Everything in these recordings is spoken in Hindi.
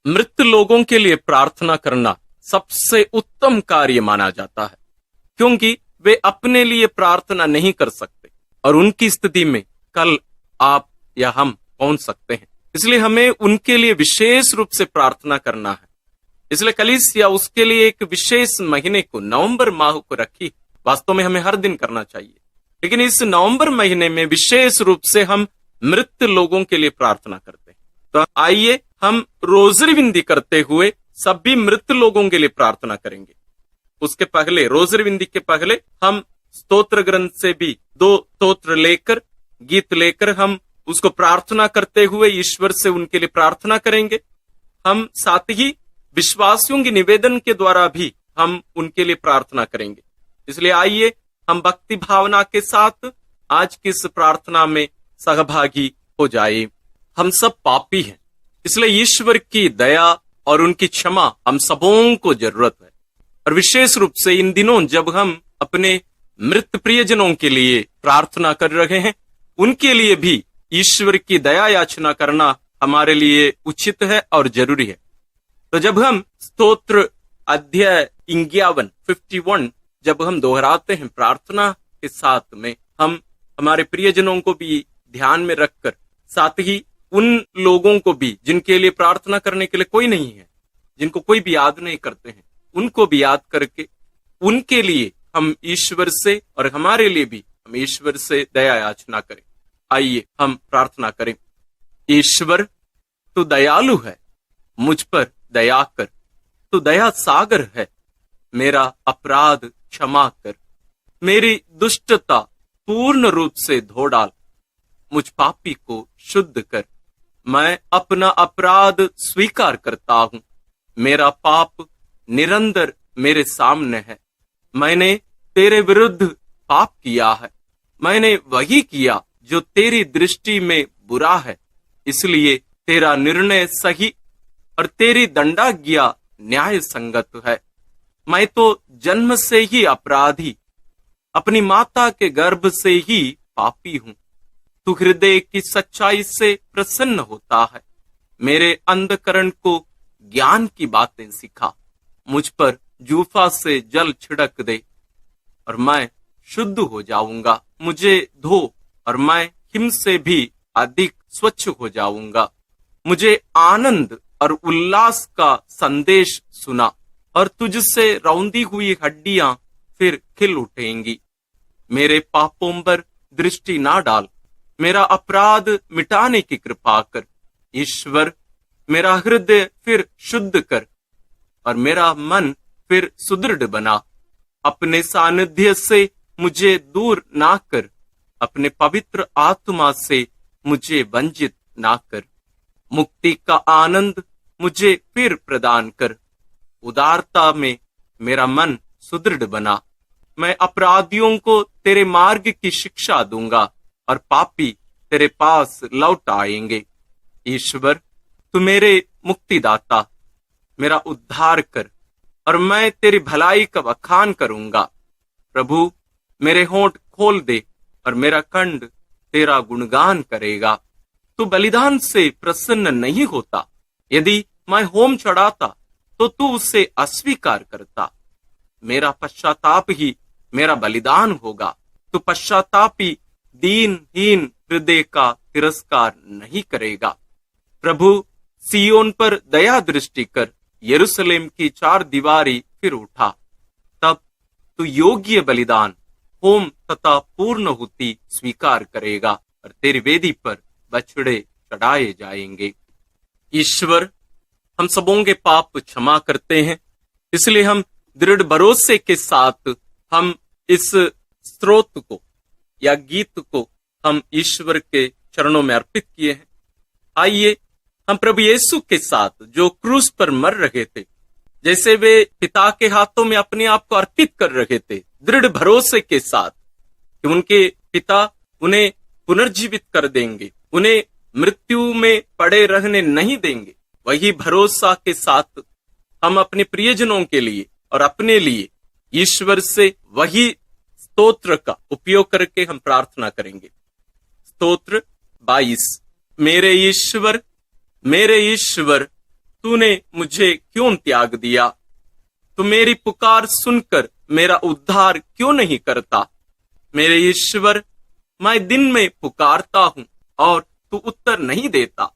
मृत लोगों के लिए प्रार्थना करना सबसे उत्तम कार्य माना जाता है, क्योंकि वे अपने लिए प्रार्थना नहीं कर सकते और उनकी स्थिति में कल आप या हम पहुंच सकते हैं। इसलिए हमें उनके लिए विशेष रूप से प्रार्थना करना है। इसलिए कलीसिया उसके लिए एक विशेष महीने को, नवंबर माह को रखी। वास्तव में हमें हर दिन करना चाहिए, लेकिन इस नवंबर महीने में विशेष रूप से हम मृत लोगों के लिए प्रार्थना करते हैं। तो आइए हम रोजरी विंदी करते हुए सभी मृत लोगों के लिए प्रार्थना करेंगे। उसके पहले, रोजरी विंदी के पहले, हम स्तोत्र ग्रंथ से भी 2 स्तोत्र लेकर, गीत लेकर हम उसको प्रार्थना करते हुए ईश्वर से उनके लिए प्रार्थना करेंगे। हम साथ ही विश्वासियों के निवेदन के द्वारा भी हम उनके लिए प्रार्थना करेंगे। इसलिए आइए हम भक्ति भावना के साथ आज की इस प्रार्थना में सहभागी हो जाए। हम सब पापी हैं, इसलिए ईश्वर की दया और उनकी क्षमा हम सबों को जरूरत है। और विशेष रूप से इन दिनों जब हम अपने मृत प्रियजनों के लिए प्रार्थना कर रहे हैं, उनके लिए भी ईश्वर की दया याचना करना हमारे लिए उचित है और जरूरी है। तो जब हम स्तोत्र अध्याय 51 जब हम दोहराते हैं प्रार्थना के साथ में, हम हमारे प्रियजनों को भी ध्यान में रखकर, साथ ही उन लोगों को भी जिनके लिए प्रार्थना करने के लिए कोई नहीं है, जिनको कोई भी याद नहीं करते हैं, उनको भी याद करके उनके लिए हम ईश्वर से और हमारे लिए भी हम ईश्वर से दया याचना करें। आइए हम प्रार्थना करें। ईश्वर, तू दयालु है, मुझ पर दया कर। तू दया सागर है, मेरा अपराध क्षमा कर। मेरी दुष्टता पूर्ण रूप से धो डाल, मुझ पापी को शुद्ध कर। मैं अपना अपराध स्वीकार करता हूं, मेरा पाप निरंतर मेरे सामने है। मैंने तेरे विरुद्ध पाप किया है, मैंने वही किया जो तेरी दृष्टि में बुरा है। इसलिए तेरा निर्णय सही और तेरी दंडाज्ञा न्याय संगत है। मैं तो जन्म से ही अपराधी, अपनी माता के गर्भ से ही पापी हूं। तू हृदय की सच्चाई से प्रसन्न होता है, मेरे अंधकरण को ज्ञान की बातें सिखा। मुझ पर जूफा से जल छिड़क दे और मैं शुद्ध हो जाऊंगा। मुझे धो और मैं हिम से भी अधिक स्वच्छ हो जाऊंगा। मुझे आनंद और उल्लास का संदेश सुना और तुझसे रौंदी हुई हड्डियां फिर खिल उठेंगी। मेरे पापों पर दृष्टि ना डाल, मेरा अपराध मिटाने की कृपा कर। ईश्वर, मेरा हृदय फिर शुद्ध कर और मेरा मन फिर सुदृढ़ बना। अपने सानिध्य से मुझे दूर ना कर, अपने पवित्र आत्मा से मुझे वंचित ना कर। मुक्ति का आनंद मुझे फिर प्रदान कर। उदारता में मेरा मन सुदृढ़ बना। मैं अपराधियों को तेरे मार्ग की शिक्षा दूंगा और पापी तेरे पास लौट आएंगे। ईश्वर, तू मेरे मुक्तिदाता, मेरा उद्धार कर और मैं तेरी भलाई का बखान करूंगा। प्रभु, मेरे होंठ खोल दे और मेरा कंठ तेरा गुणगान करेगा। तू बलिदान से प्रसन्न नहीं होता। यदि मैं होम चढ़ाता तो तू उसे अस्वीकार करता। मेरा पश्चाताप ही मेरा बलिदान होगा। तू पश्चातापी दीनहीन हृदय का तिरस्कार नहीं करेगा। प्रभु, सियोन पर दया दृष्टि कर, यरूशलेम की 4 दीवारी फिर उठा। तब तू योग्य बलिदान, होम तथा पूर्णहुति स्वीकार करेगा और तेरी वेदी पर बछड़े चढ़ाए जाएंगे। ईश्वर, हम सबों के पाप क्षमा करते हैं, इसलिए हम दृढ़ भरोसे के साथ हम इस स्तोत्र को या गीत को हम ईश्वर के चरणों में अर्पित किए हैं। आइए हम प्रभु यीशु के साथ जो क्रूस पर मर रहे थे, जैसे वे पिता के हाथों में अपने आप को अर्पित कर रहे थे, दृढ़ भरोसे के साथ कि उनके पिता उन्हें पुनर्जीवित कर देंगे, उन्हें मृत्यु में पड़े रहने नहीं देंगे, वही भरोसा के साथ हम अपने प्रियजनों के लिए और अपने लिए ईश्वर से वही स्तोत्र का उपयोग करके हम प्रार्थना करेंगे। स्तोत्र 22। मेरे ईश्वर, तूने मुझे क्यों त्याग दिया? तू मेरी पुकार सुनकर मेरा उद्धार क्यों नहीं करता? मेरे ईश्वर, मैं दिन में पुकारता हूँ और तू उत्तर नहीं देता।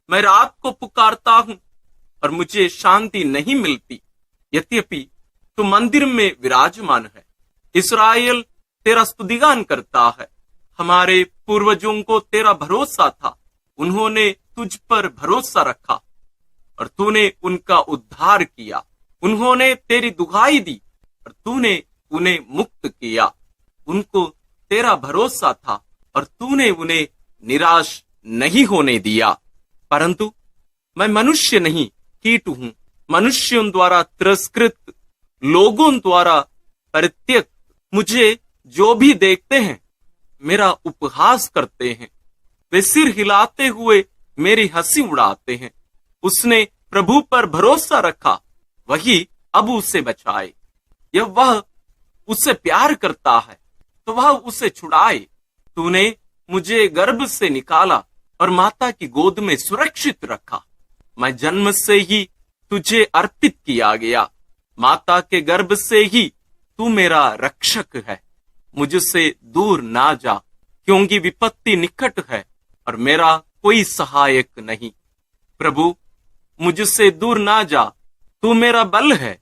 मैं रात को पुकारता हूँ और मुझे शांति नहीं मिलती। यद्यपि तू मंदिर में विराजमान है। इस्राएल तेरा स्तुतिगान करता है। हमारे पूर्वजों को तेरा भरोसा था, उन्होंने तुझ पर भरोसा रखा और तूने उनका उद्धार किया। उन्होंने तेरी दुहाई दी और तूने उन्हें मुक्त किया। उनको तेरा भरोसा था और तूने उन्हें निराश नहीं होने दिया। परंतु मैं मनुष्य नहीं, कीट हूं, मनुष्यों द्वारा तिरस्कृत, लोगों द्वारा परित्यक्त। मुझे जो भी देखते हैं मेरा उपहास करते हैं। वे सिर हिलाते हुए मेरी हंसी उड़ाते हैं। उसने प्रभु पर भरोसा रखा, वही अब उसे बचाए। यह वह उससे प्यार करता है तो वह उसे छुड़ाए। तूने मुझे गर्भ से निकाला और माता की गोद में सुरक्षित रखा। मैं जन्म से ही तुझे अर्पित किया गया। माता के गर्भ से ही तू मेरा रक्षक है। मुझसे दूर ना जा, क्योंकि विपत्ति निकट है और मेरा कोई सहायक नहीं। प्रभु, मुझसे दूर ना जा, तू मेरा बल है।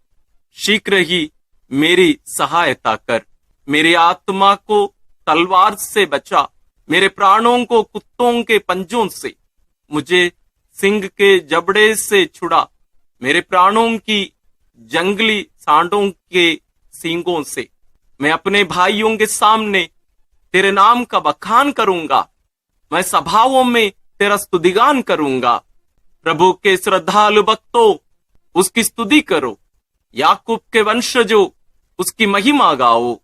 शीघ्र ही मेरी सहायता कर। मेरी आत्मा को तलवार से बचा, मेरे प्राणों को कुत्तों के पंजों से। मुझे सिंह के जबड़े से छुड़ा, मेरे प्राणों की जंगली सांडों के सींगों से। मैं अपने भाइयों के सामने तेरे नाम का बखान करूंगा। मैं सभाओं में तेरा स्तुतिगान करूंगा। प्रभु के श्रद्धालु भक्तों, उसकी स्तुति करो। याकूब के वंशजों, उसकी महिमा गाओ।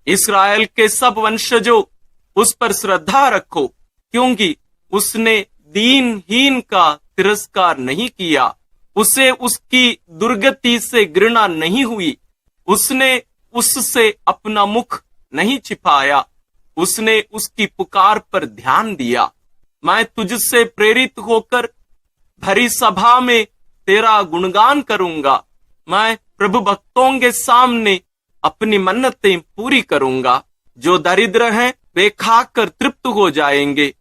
इस्राएल के सब वंशजों, उस पर श्रद्धा रखो, क्योंकि उसने दीनहीन का तिरस्कार नहीं किया। उसे उसकी दुर्गति से घृणा नहीं हुई। उसने उससे अपना मुख नहीं छिपाया। उसने उसकी पुकार पर ध्यान दिया। मैं तुझसे प्रेरित होकर भरी सभा में तेरा गुणगान करूंगा। मैं प्रभु भक्तों के सामने अपनी मन्नतें पूरी करूंगा। जो दरिद्र हैं वे खाकर तृप्त हो जाएंगे।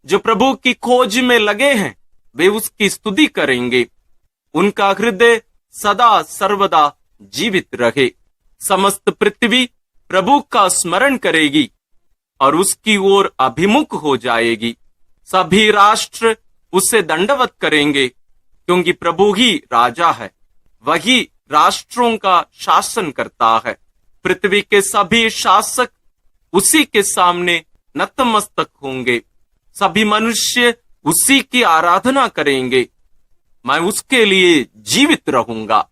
जो प्रभु की खोज में लगे हैं वे उसकी स्तुति करेंगे। उनका हृदय सदा सर्वदा जीवित रहे। समस्त पृथ्वी प्रभु का स्मरण करेगी और उसकी ओर अभिमुख हो जाएगी। सभी राष्ट्र उसे दंडवत करेंगे, क्योंकि प्रभु ही राजा है। वही राष्ट्रों का शासन करता है। पृथ्वी के सभी शासक उसी के सामने नतमस्तक होंगे। सभी मनुष्य उसी की आराधना करेंगे। मैं उसके लिए जीवित रहूंगा।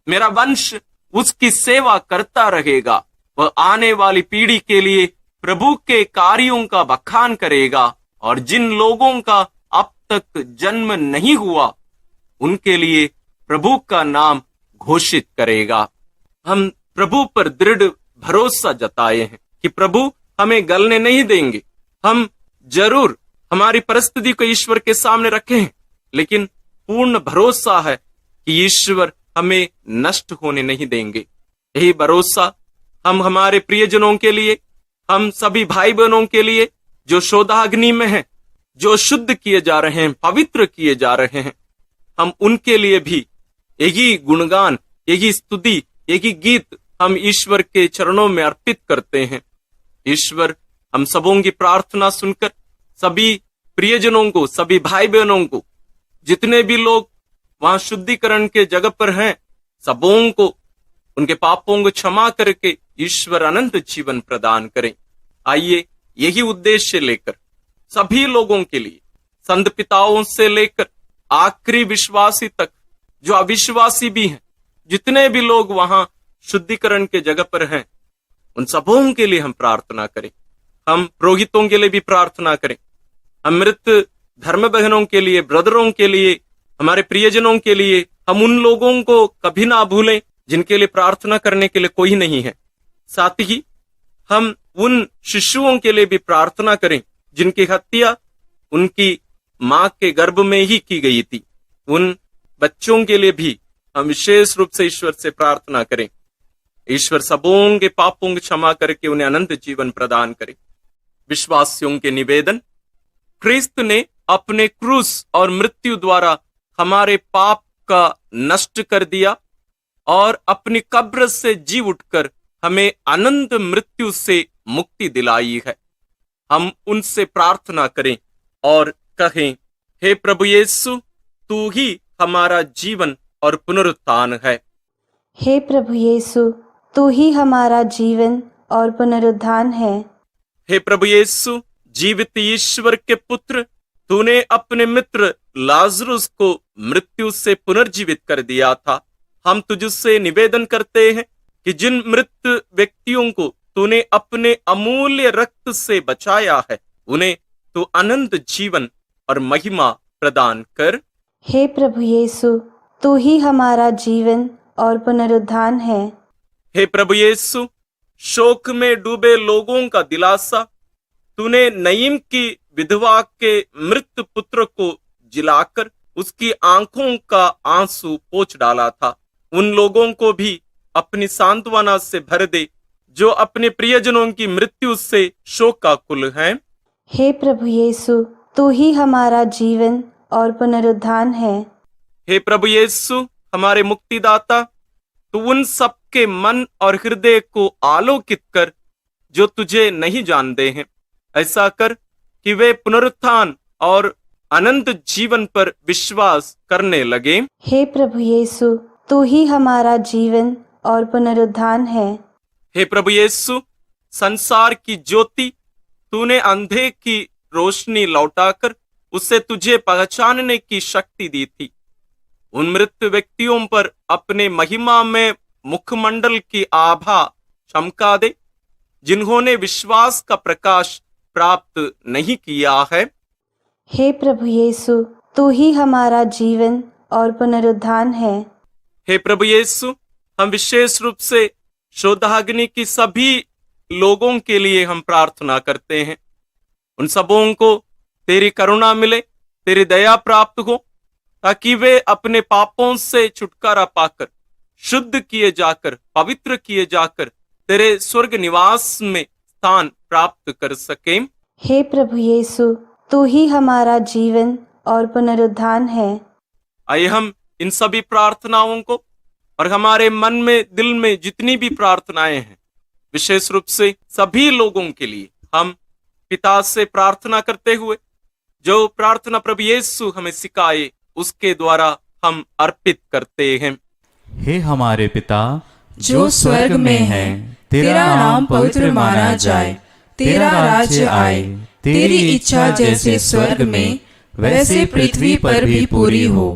मेरा वंश उसकी सेवा करता रहेगा। वह आने वाली पीढ़ी के लिए प्रभु के कार्यों का बखान करेगा और जिन लोगों का अब तक जन्म नहीं हुआ उनके लिए प्रभु का नाम घोषित करेगा। हम प्रभु पर दृढ़ भरोसा जताए हैं कि प्रभु हमें गलने नहीं देंगे। हम जरूर हमारी परिस्थिति को ईश्वर के सामने रखे हैं, लेकिन पूर्ण भरोसा है कि ईश्वर हमें नष्ट होने नहीं देंगे। यही भरोसा हम हमारे प्रियजनों के लिए, हम सभी भाई बहनों के लिए जो शोधाग्नि में हैं, जो शुद्ध किए जा रहे हैं, पवित्र किए जा रहे हैं, हम उनके लिए भी यही गुणगान, यही स्तुति, यही गीत हम ईश्वर के चरणों में अर्पित करते हैं। ईश्वर हम सबों की प्रार्थना सुनकर सभी प्रियजनों को, सभी भाई बहनों को, जितने भी लोग वहां शुद्धिकरण के जगह पर हैं, सबों को उनके पापों को क्षमा करके ईश्वर अनंत जीवन प्रदान करें। आइए यही उद्देश्य लेकर सभी लोगों के लिए, संत पिताओं से लेकर आखिरी विश्वासी तक, जो अविश्वासी भी हैं, जितने भी लोग वहां शुद्धिकरण के जगह पर हैं, उन सबों के लिए हम प्रार्थना करें। हम पुरोहितों के लिए भी प्रार्थना करें। हम मृत धर्म बहनों के लिए, ब्रदरों के लिए, हमारे प्रियजनों के लिए, हम उन लोगों को कभी ना भूलें जिनके लिए प्रार्थना करने के लिए कोई नहीं है। साथ ही हम उन शिशुओं के लिए भी प्रार्थना करें जिनकी हत्या उनकी मां के गर्भ में ही की गई थी। उन बच्चों के लिए भी हम विशेष रूप से ईश्वर से प्रार्थना करें। ईश्वर सबों के पापों की क्षमा करके उन्हें अनंत जीवन प्रदान करे। विश्वासियों के निवेदन, ख्रिस्त ने अपने क्रूस और मृत्यु द्वारा हमारे पाप का नष्ट कर दिया और अपनी कब्र से जी उठकर हमें अनंत मृत्यु से मुक्ति दिलाई है। हम उनसे प्रार्थना करें और कहें, हे प्रभु यीशु, तू ही हमारा जीवन और पुनरुत्थान है। हे प्रभु यीशु, तू ही हमारा जीवन और पुनरुत्थान है। हे प्रभु यीशु, जीवित ईश्वर के पुत्र, तूने अपने मित्र लाजरुस को मृत्यु से पुनर्जीवित कर दिया था। हम तुझसे निवेदन करते हैं कि जिन मृत व्यक्तियों को तूने अपने अमूल्य रक्त से बचाया है, उन्हें तू अनंत जीवन और महिमा प्रदान कर। हे प्रभु यीशु, तू ही हमारा जीवन और पुनरुत्थान है। हे प्रभु यीशु, शोक में डूबे लोगों का दिलासा, तूने नईम की विधवा के मृत पुत्र को जिलाकर उसकी आंखों का आंसू पोंछ डाला था। उन लोगों को भी अपनी सांत्वना से भर दे जो अपने प्रियजनों की मृत्यु से शोकाकुल हैं। हे प्रभु यीशु, तू ही हमारा जीवन और पुनरुत्थान है। हे प्रभु यीशु, हमारे मुक्तिदाता, तू उन सबके मन और हृदय को आलोकित कर जो तुझे नहीं जानते हैं। ऐसा कर कि वे पुनरुत्थान और अनंत जीवन पर विश्वास करने लगे। हे प्रभु यीशु, तू ही हमारा जीवन और पुनरुत्थान है। हे प्रभु यीशु, संसार की ज्योति तूने अंधे की रोशनी लौटाकर उसे तुझे पहचानने की शक्ति दी थी। उन मृत व्यक्तियों पर अपने महिमा में मुखमंडल की आभा चमका दे जिन्होंने विश्वास का प्रकाश प्राप्त नहीं किया है। हे प्रभु यीशु, तू ही हमारा जीवन और पुनरुत्थान है। हे प्रभु यीशु, हम विशेष रूप से शोधाग्नि की सभी लोगों के लिए हम प्रार्थना करते हैं। उन सबों को तेरी करुणा मिले, तेरी दया प्राप्त हो, ताकि वे अपने पापों से छुटकारा पाकर शुद्ध किए जाकर, पवित्र किए जाकर तेरे स्वर्ग निवास में स्थान प्राप्त कर सकें। हे प्रभु यीशु, तू ही हमारा जीवन और पुनरुत्थान है। आइए हम इन सभी प्रार्थनाओं को और हमारे मन में, दिल में जितनी भी प्रार्थनाएं हैं, विशेष रूप से सभी लोगों के लिए हम पिता से प्रार्थना करते हुए जो प्रार्थना प्रभु यीशु हमें सिखाए उसके द्वारा हम अर्पित करते हैं। हे हमारे पिता जो स्वर्ग में है, तेरा नाम पवित्र माना जाए, तेरा राज्य आए, तेरी इच्छा जैसे स्वर्ग में वैसे पृथ्वी पर भी पूरी हो।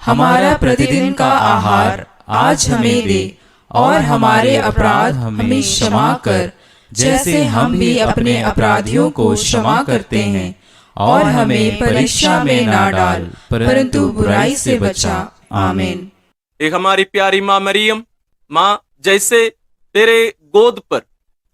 हमारा प्रतिदिन का आहार आज हमें दे और हमारे अपराध हमें क्षमा कर, जैसे हम भी अपने अपराधियों को क्षमा करते हैं, और हमें परीक्षा में ना डाल, परंतु बुराई से बचा। आमीन। एक हमारी प्यारी माँ मरियम, माँ, जैसे तेरे गोद पर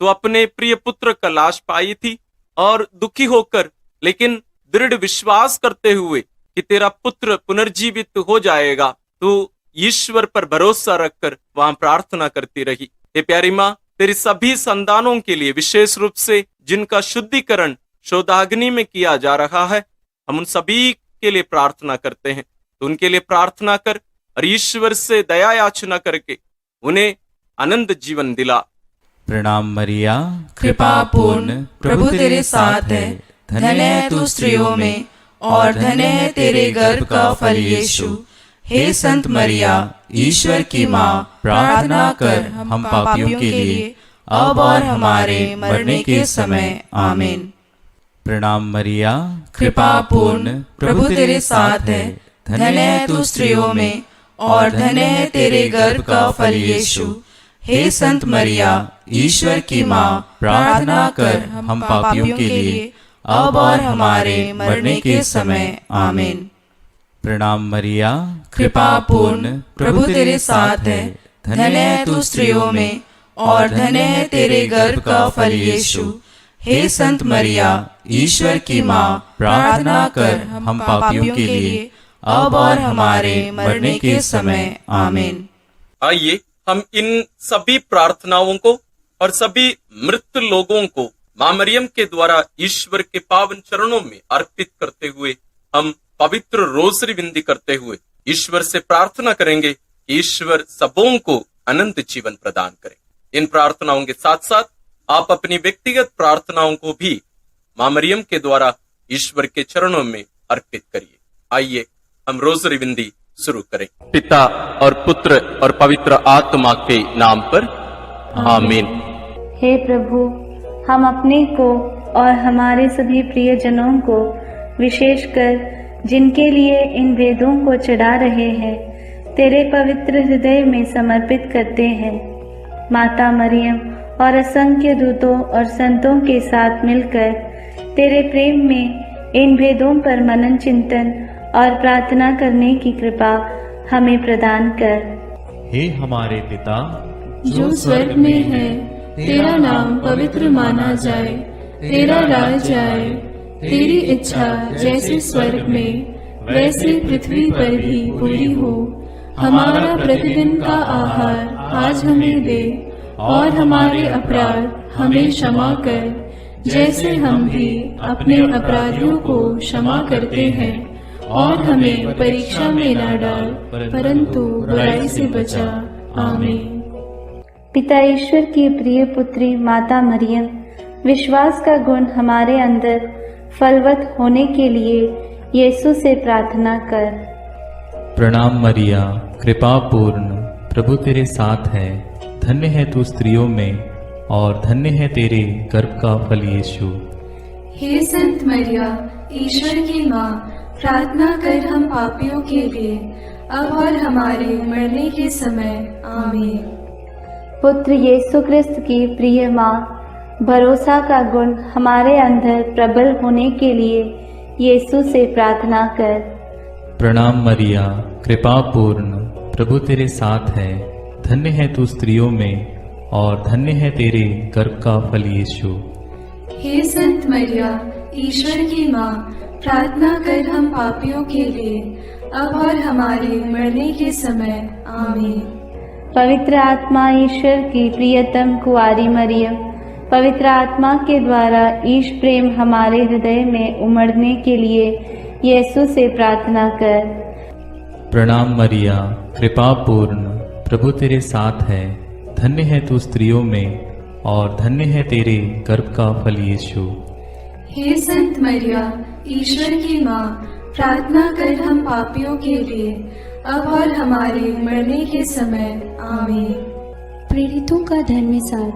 तो अपने प्रिय पुत्र का लाश पाई थी और दुखी होकर लेकिन दृढ़ विश्वास करते हुए कि तेरा पुत्र पुनर्जीवित हो जाएगा, तो ईश्वर पर भरोसा रखकर वहां प्रार्थना करती रही। हे प्यारी माँ, तेरी सभी संतानों के लिए, विशेष रूप से जिनका शुद्धिकरण शोधाग्नि में किया जा रहा है, हम उन सभी के लिए प्रार्थना करते हैं। तो उनके लिए प्रार्थना कर और ईश्वर से दया याचना करके उन्हें अनंत जीवन दिला। प्रणाम मरिया, कृपा पूर्ण, प्रभु तेरे साथ है, धन्य है तू स्त्रियों में और धन्य है तेरे गर्भ का फल यीशु। हे संत मरिया, ईश्वर की माँ, प्रार्थना कर हम पापियों के लिए अब और हमारे मरने के समय। आमीन। प्रणाम मरिया, कृपा पूर्ण, प्रभु तेरे साथ है, धन्य है तू स्त्रियों में और धन्य है तेरे गर्भ का फल यीशु। हे संत मरिया, ईश्वर की माँ, प्रार्थना कर हम पापियों के लिए अब और हमारे मरने के समय। आमीन। प्रणाम मरिया, कृपा पूर्ण, प्रभु तेरे साथ है, धन्य है तू स्त्रियों में और धन्य है तेरे गर्भ का फल यीशु। हे संत मरिया, ईश्वर की माँ, प्रार्थना कर हम पापियों के लिए अब और हमारे मरने के समय आमीन। आइए हम इन सभी प्रार्थनाओं को और सभी मृत लोगों को मां मरियम के द्वारा ईश्वर के पावन चरणों में अर्पित करते हुए हम पवित्र रोसरी विनती करते हुए ईश्वर से प्रार्थना करेंगे कि ईश्वर सबों को अनंत जीवन प्रदान करे। इन प्रार्थनाओं के साथ साथ आप अपनी व्यक्तिगत प्रार्थनाओं को भी मां मरियम के द्वारा ईश्वर के चरणों में अर्पित करिए। आइए हम रोसरी विनती शुरू करें। पिता और पुत्र और पवित्र आत्मा के नाम पर आमीन। हे प्रभु, हम अपने को और हमारे सभी प्रियजनों को, विशेषकर जिनके लिए इन वेदों को चढ़ा रहे हैं, तेरे पवित्र हृदय में समर्पित करते हैं। माता मरियम और असंख्य दूतों और संतों के साथ मिलकर तेरे प्रेम में इन भेदों पर मनन चिंतन और प्रार्थना करने की कृपा हमें प्रदान कर। हे हमारे पिता जो स्वर्ग में है, तेरा नाम पवित्र माना जाए, तेरा राज आए, तेरी इच्छा जैसे स्वर्ग में वैसे पृथ्वी पर भी पूरी हो। हमारा प्रतिदिन का आहार आज हमें दे, और हमारे अपराध हमें क्षमा कर, जैसे हम भी अपने अपराधियों को क्षमा करते हैं, और हमें परीक्षा में न डाल, परंतु बुराई से बचा। आमीन। पिता ईश्वर की प्रिय पुत्री माता मरियम, विश्वास का गुण हमारे अंदर फलवत होने के लिए यीशु से प्रार्थना कर। प्रणाम मरिया, कृपा पूर्ण, प्रभु तेरे साथ है। धन्य है तू स्त्रियों में, और धन्य है तेरे गर्भ का फल यीशु। हे संत मरिया, ईश्वर की माँ, प्रार्थना कर हम पापियों के लिए, अब और हमारे मरने के समय। आमीन। पुत्र यीशु क्रिस्त की प्रिय माँ, भरोसा का गुण हमारे अंदर प्रबल होने के लिए यीशु से प्रार्थना कर। प्रणाम मरिया, कृपा पूर्ण, प्रभु तेरे साथ है। धन्य है तू स्त्रियों में, और धन्य है तेरे गर्भ का फल यीशु। हे संत मरिया, ईश्वर की माँ, प्रार्थना कर हम पापियों के लिए, अब और हमारे मरने के समय। आमीन। पवित्र आत्मा ईश्वर की प्रियतम कुंवारी मरियम, पवित्र आत्मा के द्वारा ईश प्रेम हमारे हृदय में उमड़ने के लिए यीशु से प्रार्थना कर। प्रणाम मरिया, कृपा पूर्ण, प्रभु तेरे साथ है। धन्य है तू स्त्रियों में, और धन्य है तेरे गर्भ का फल यीशु। हे संत मरिया, ईश्वर की माँ, प्रार्थना कर हम पापियों के लिए, अब और हमारे मरने के समय। आमीन। प्रेरितों का धर्मसार,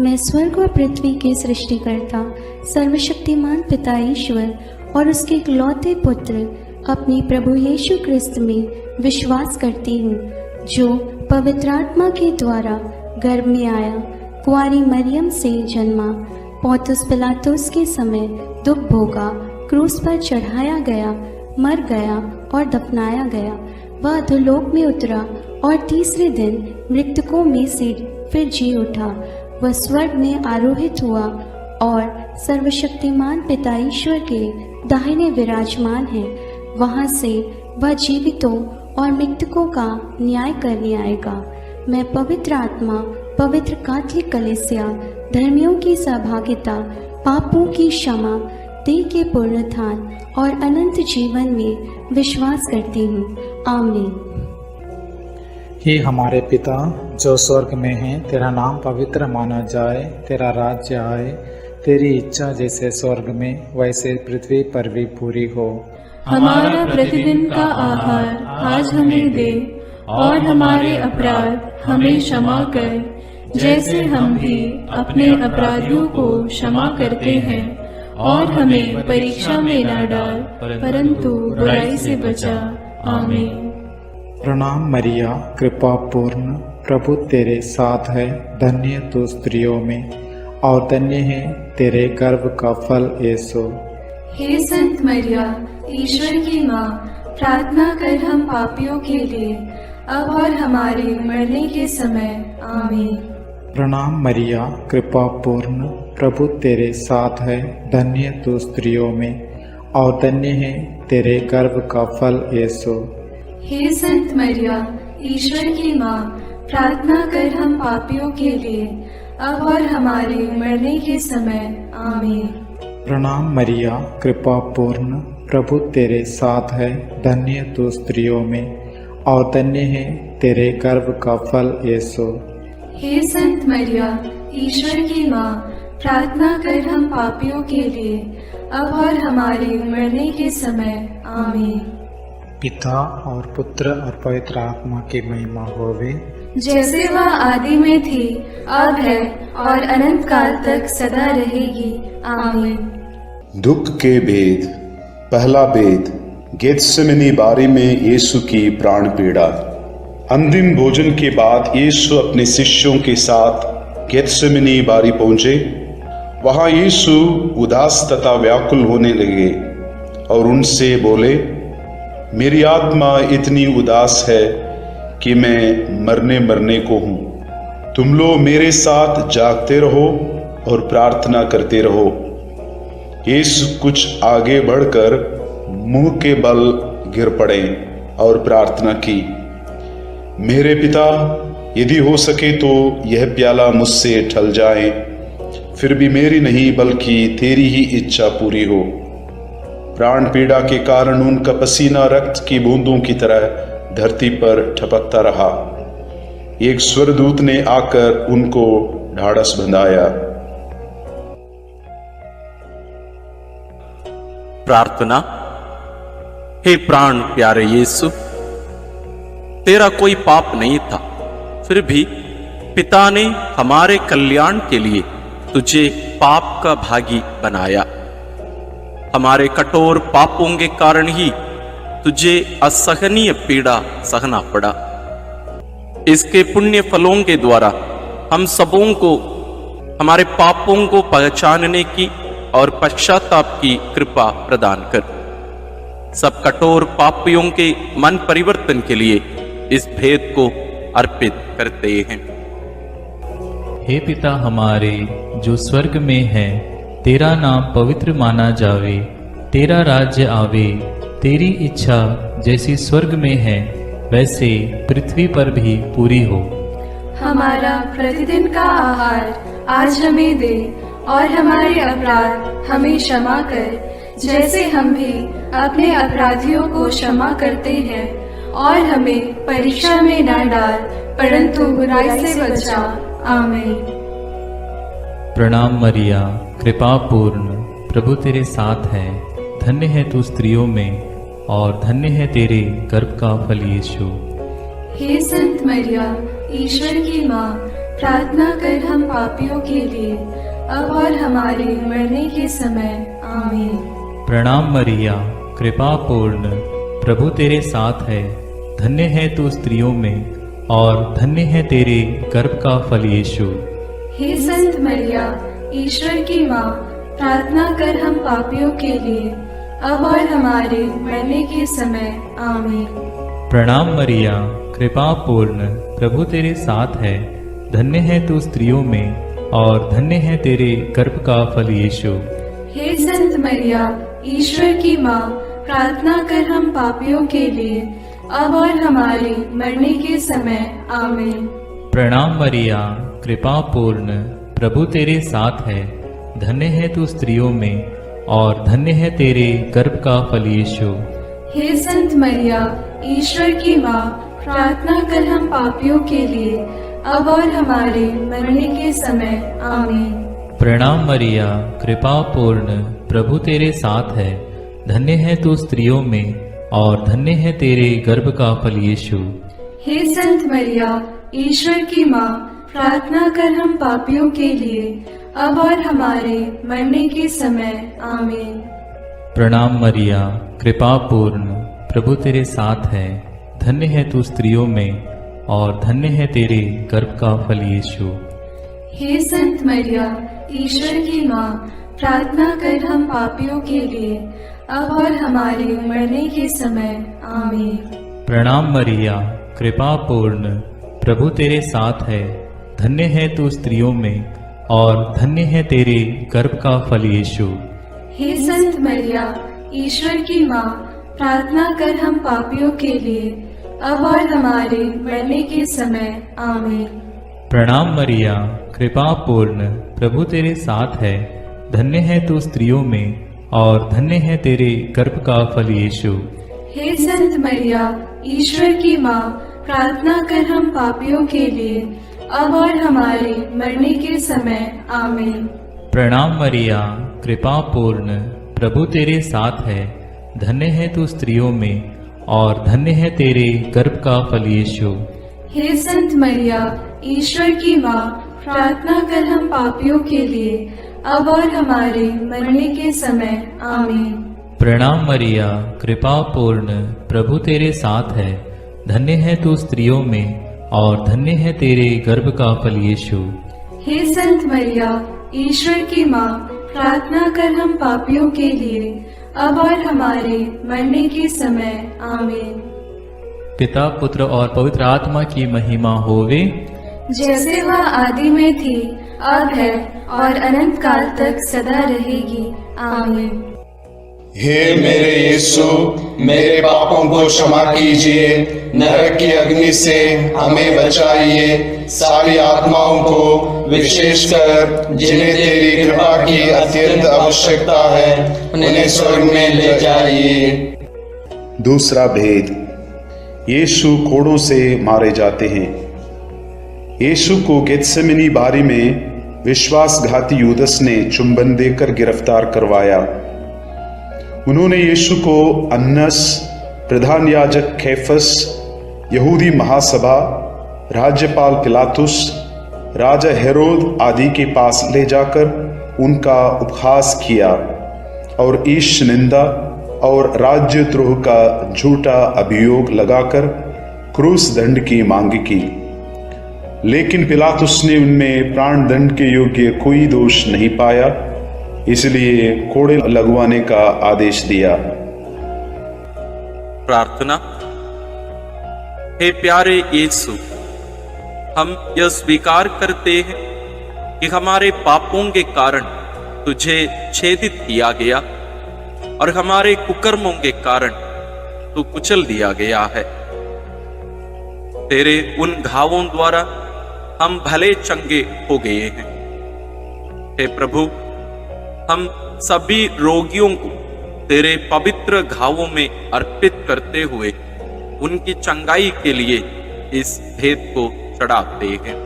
मैं स्वर्ग और पृथ्वी के सृष्टिकर्ता सर्वशक्तिमान पिता ईश्वर और उसके इकलौते पुत्र अपने प्रभु यीशु क्रिस्त में विश्वास करती हूँ, जो पवित्र आत्मा के द्वारा गर्भ में आया, कुंवारी मरियम से जन्मा, पौंतुस पिलातुस के समय दुख भोगा, क्रूस पर चढ़ाया गया, मर गया और दफनाया गया। वह अधोलोक में उतरा और तीसरे दिन मृतकों में से फिर जी उठा। वह स्वर्ग में आरोहित हुआ और सर्वशक्तिमान पिता ईश्वर के दाहिने विराजमान है। वहां से वह जीवितों और मृतकों का न्याय करने आएगा। मैं पवित्र आत्मा, पवित्र कैथोलिक कलीसिया, धर्मियों की सहभागिता, पापों की क्षमा, देह के पुनरुत्थान और अनंत जीवन में विश्वास करती हूँ। आमीन। हे हमारे पिता जो स्वर्ग में है, तेरा नाम पवित्र माना जाए, तेरा राज्य आए, तेरी इच्छा जैसे स्वर्ग में वैसे पृथ्वी पर भी पूरी हो। हमारा प्रतिदिन का आहार आज हमें दे, और हमारे अपराध हमें क्षमा कर, जैसे हम भी अपने अपराधियों को क्षमा करते हैं, और हमें परीक्षा में न डाल, परंतु बुराई से बचा। आमीन। प्रणाम मरिया, कृपा पूर्ण, प्रभु तेरे साथ है। धन्य तू स्त्रियों में, और धन्य है तेरे गर्भ का फल यीशु। हे संत मरिया, ईश्वर की माँ, प्रार्थना कर हम पापियों के लिए, अब और हमारे मरने के समय। आमीन। प्रणाम मरिया, कृपा पूर्ण, प्रभु तेरे साथ है। धन्य तू स्त्रियों में, और धन्य है तेरे गर्भ का फल यीशु। हे संत मरिया, ईश्वर की माँ, प्रार्थना कर हम पापियों के लिए, अब और हमारे मरने के समय। आमीन। प्रणाम मरिया, कृपा पूर्ण, प्रभु तेरे साथ है, धन्य तू स्त्रियों में और धन्य है तेरे गर्भ का फल यीशु। हे संत मरिया, ईश्वर की माँ, प्रार्थना कर हम पापियों के लिए, अब और हमारे मरने के समय। आमीन। पिता और पुत्र और पवित्र आत्मा की महिमा होवे, जैसे वह आदि में थी, अब है और अनंत काल तक सदा रहेगी। आमीन। दुख के भेद। पहला भेद, गेत्सेमनी बारी में यीशु की प्राण पीड़ा। अंतिम भोजन के बाद यीशु अपने शिष्यों के साथ गेत्सेमनी बारी पहुंचे। वहां यीशु उदास तथा व्याकुल होने लगे और उनसे बोले, मेरी आत्मा इतनी उदास है कि मैं मरने को हूं। तुम लोग मेरे साथ जागते रहो और प्रार्थना करते रहो। यीशु कुछ आगे बढ़कर मुंह के बल गिर पड़े और प्रार्थना की, मेरे पिता, यदि हो सके तो यह प्याला मुझसे टल जाए, फिर भी मेरी नहीं बल्कि तेरी ही इच्छा पूरी हो। प्राण पीड़ा के कारण उनका पसीना रक्त की बूंदों की तरह धरती पर टपकता रहा। एक स्वर्गदूत ने आकर उनको ढाढ़स बंधाया। प्रार्थना। हे प्राण प्यारे यीशु, तेरा कोई पाप नहीं था, फिर भी पिता ने हमारे कल्याण के लिए तुझे पाप का भागी बनाया। हमारे कठोर पापों के कारण ही तुझे असहनीय पीड़ा सहना पड़ा। इसके पुण्य फलों के द्वारा हम सबों को हमारे पापों को पहचानने की और पश्चाताप की कृपा प्रदान कर। सब कठोर पापियों के मन परिवर्तन के लिए इस भेद को अर्पित करते हैं। हे पिता हमारे जो स्वर्ग में है, तेरा नाम पवित्र माना जावे, तेरा राज्य आवे, तेरी इच्छा जैसी स्वर्ग में है वैसे पृथ्वी पर भी पूरी हो। हमारा प्रतिदिन का आहार आज हमें दे और हमारे अपराध हमें क्षमा कर, जैसे हम भी अपने अपराधियों को क्षमा करते हैं, और हमें परीक्षा में न डाल, परंतु बुराई से बचा। आमीन। प्रणाम मरिया, कृपा पूर्ण, प्रभु तेरे साथ है, धन्य है तू स्त्रियों में और धन्य है तेरे गर्भ का फल यीशु। हे संत मरिया, ईश्वर की माँ, प्रार्थना कर हम पापियों के लिए, अब और हमारे मरने के समय। आमीन। प्रणाम मरिया, कृपा पूर्ण, प्रभु तेरे साथ है, धन्य है तू स्त्रियों में और धन्य है तेरे गर्भ का फल यीशु। हे संत मरिया, ईश्वर की माँ, प्रार्थना कर हम पापियों के लिए, अब और हमारे मरने के समय। आमीन। प्रणाम मरिया, कृपा पूर्ण, प्रभु तेरे साथ है, धन्य है तू स्त्रियों में और धन्य है तेरे गर्भ का फल यीशु। हे संत मरिया, ईश्वर की माँ, प्रार्थना कर हम पापियों के लिए, अब और हमारे मरने के समय। आमीन। प्रणाम मरिया, कृपा पूर्ण, प्रभु तेरे साथ है, धन्य है तू स्त्रियों में और धन्य है तेरे गर्भ का फल यीशु। हे संत मरिया, ईश्वर की माँ, प्रार्थना कर हम पापियों के लिए, अब और हमारे मरने के समय। आमीन। प्रणाम मरिया, कृपा पूर्ण, प्रभु तेरे साथ है, धन्य है तू स्त्रियों में और धन्य है तेरे गर्भ का फल यीशु। हे संत मरिया, ईश्वर की माँ, प्रार्थना कर हम पापियों के लिए, अब और हमारे मरने के समय। आमीन। प्रणाम मरिया, कृपा पूर्ण, प्रभु तेरे साथ है, धन्य है तू स्त्रियों में और धन्य है तेरे गर्भ का फल यीशु। हे संत मरिया, ईश्वर की माँ, प्रार्थना कर हम पापियों के लिए, अब और हमारे मरने के समय। आमीन। प्रणाम मरिया, कृपा पूर्ण, प्रभु तेरे साथ है, धन्य है तू स्त्रियों में और धन्य है तेरे गर्भ का फल यीशु। हे संत मरिया, ईश्वर की माँ, प्रार्थना कर हम पापियों के लिए, अब और हमारे मरने के समय। आमीन। प्रणाम मरिया, कृपा पूर्ण, प्रभु तेरे साथ है। धन्य है तू स्त्रियों में और धन्य है तेरे गर्भ का फल यीशु। हे संत मरिया, ईश्वर की माँ, प्रार्थना कर हम पापियों के लिए, अब और हमारे मरने के समय। आमीन। प्रणाम मरिया, कृपा पूर्ण, प्रभु तेरे साथ है। धन्य है तू स्त्रियों में और धन्य है तेरे गर्भ का फल यीशु। हे संत मरिया, ईश्वर की माँ, प्रार्थना कर हम पापियों के लिए, अब और हमारे मरने के समय। आमीन। प्रणाम मरिया, कृपा पूर्ण, प्रभु तेरे साथ है। धन्य है तू स्त्रियों में और धन्य है तेरे गर्भ का फल यीशु। हे संत मरिया, ईश्वर की माँ, प्रार्थना कर हम पापियों के लिए, अब और हमारे मरने के समय। आमीन। पिता, पुत्र और पवित्र आत्मा की महिमा होवे, जैसे वह आदि में थी, अब है और अनंत काल तक सदा रहेगी। आमीन। हे मेरे यीशु, मेरे पापों को क्षमा कीजिए, नरक की अग्नि से हमें बचाइए, सारी आत्माओं को, विशेषकर जिन्हें तेरी कृपा की अत्यंत आवश्यकता है, उन्हें स्वर्ग में ले जाइए। दूसरा भेद, यीशु कोड़ों से मारे जाते हैं। यीशु को गेत्सेमनी बारी में विश्वासघाती यूदस ने चुंबन देकर गिरफ्तार करवाया। उन्होंने यीशु को अन्नस, प्रधान याजक कैफस, यहूदी महासभा, राज्यपाल पिलातुस, राजा हेरोद आदि के पास ले जाकर उनका उपहास किया और ईश निंदा और राज्यद्रोह का झूठा अभियोग लगाकर क्रूस दंड की मांग की। लेकिन पिलातुस ने उनमें प्राण दंड के योग्य कोई दोष नहीं पाया, इसलिए कोड़े लगवाने का आदेश दिया। प्रार्थना। हे प्यारे यीशु, हम यह स्वीकार करते हैं कि हमारे पापों के कारण तुझे छेदित किया गया और हमारे कुकर्मों के कारण तू कुचल दिया गया है। तेरे उन घावों द्वारा हम भले चंगे हो गए हैं। हे प्रभु, हम सभी रोगियों को तेरे पवित्र घावों में अर्पित करते हुए उनकी चंगाई के लिए इस भेद को चढ़ाते हैं।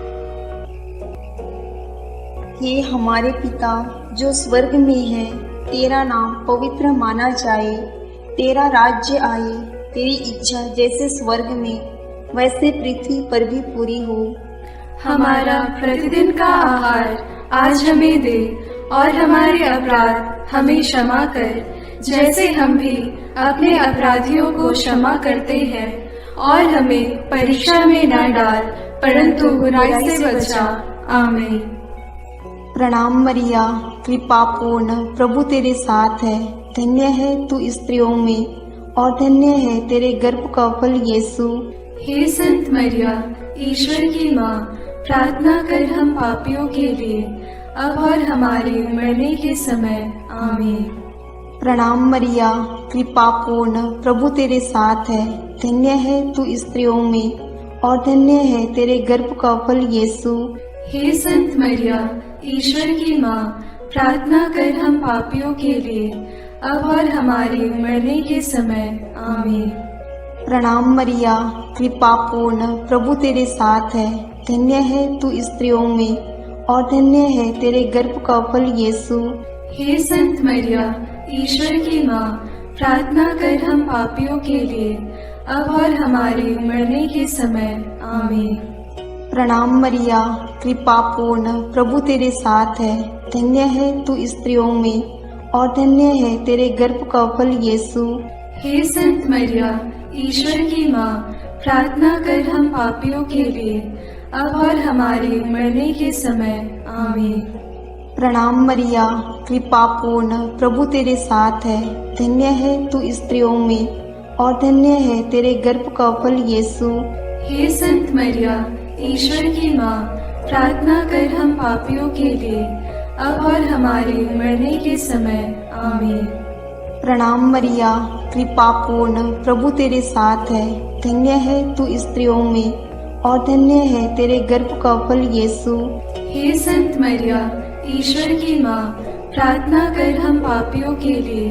हे हमारे पिता जो स्वर्ग में है, तेरा नाम पवित्र माना जाए, तेरा राज्य आए, तेरी इच्छा जैसे स्वर्ग में वैसे पृथ्वी पर भी पूरी हो। हमारा प्रतिदिन का आहार आज हमें दे और हमारे अपराध हमें क्षमा कर, जैसे हम भी अपने अपराधियों को क्षमा करते हैं, और हमें परीक्षा में न डाल, परंतु बुराई से बचा। आमीन। प्रणाम मरिया, कृपा पूर्ण, प्रभु तेरे साथ है। धन्य है तू स्त्रियों में और धन्य है तेरे गर्भ का फल यीशु। हे संत मरिया, ईश्वर की माँ, प्रार्थना कर हम पापियों के लिए, अब और हमारे मरने के समय। आमीन। प्रणाम मरिया, कृपा पूर्ण, प्रभु तेरे साथ है। धन्य है तू स्त्रियों में और धन्य है तेरे गर्भ का फल यीशु। हे संत मरिया, ईश्वर की माँ, प्रार्थना कर हम पापियों के लिए, अब और हमारे मरने के समय। आमीन। प्रणाम मरिया, कृपा पूर्ण, प्रभु तेरे साथ है। धन्य है तू स्त्रियों में और धन्य है तेरे गर्भ का फल यीशु। हे संत मरिया, ईश्वर की माँ, प्रार्थना कर हम पापियों के लिए, अब और हमारे मरने के समय। आमीन। प्रणाम मरिया, कृपा पूर्ण, प्रभु तेरे साथ है। धन्य है तू स्त्रियों में और धन्य है तेरे गर्भ का फल यीशु। हे संत मरिया, ईश्वर की माँ, प्रार्थना कर हम पापियों के लिए, अब और हमारे मरने के समय। आमीन। प्रणाम मरिया, कृपा पूर्ण, प्रभु तेरे साथ है। धन्य है तू स्त्रियों में और धन्य है तेरे गर्भ का फल यीशु। हे संत मरिया, ईश्वर की माँ, प्रार्थना कर हम पापियों के लिए, अब और हमारे मरने के समय। आमीन। प्रणाम मरिया, कृपा पूर्ण, प्रभु तेरे साथ है। धन्य है तू स्त्रियों में और धन्य है तेरे गर्भ का फल यीशु। हे संत मरिया, ईश्वर की माँ, प्रार्थना कर हम पापियों के लिए,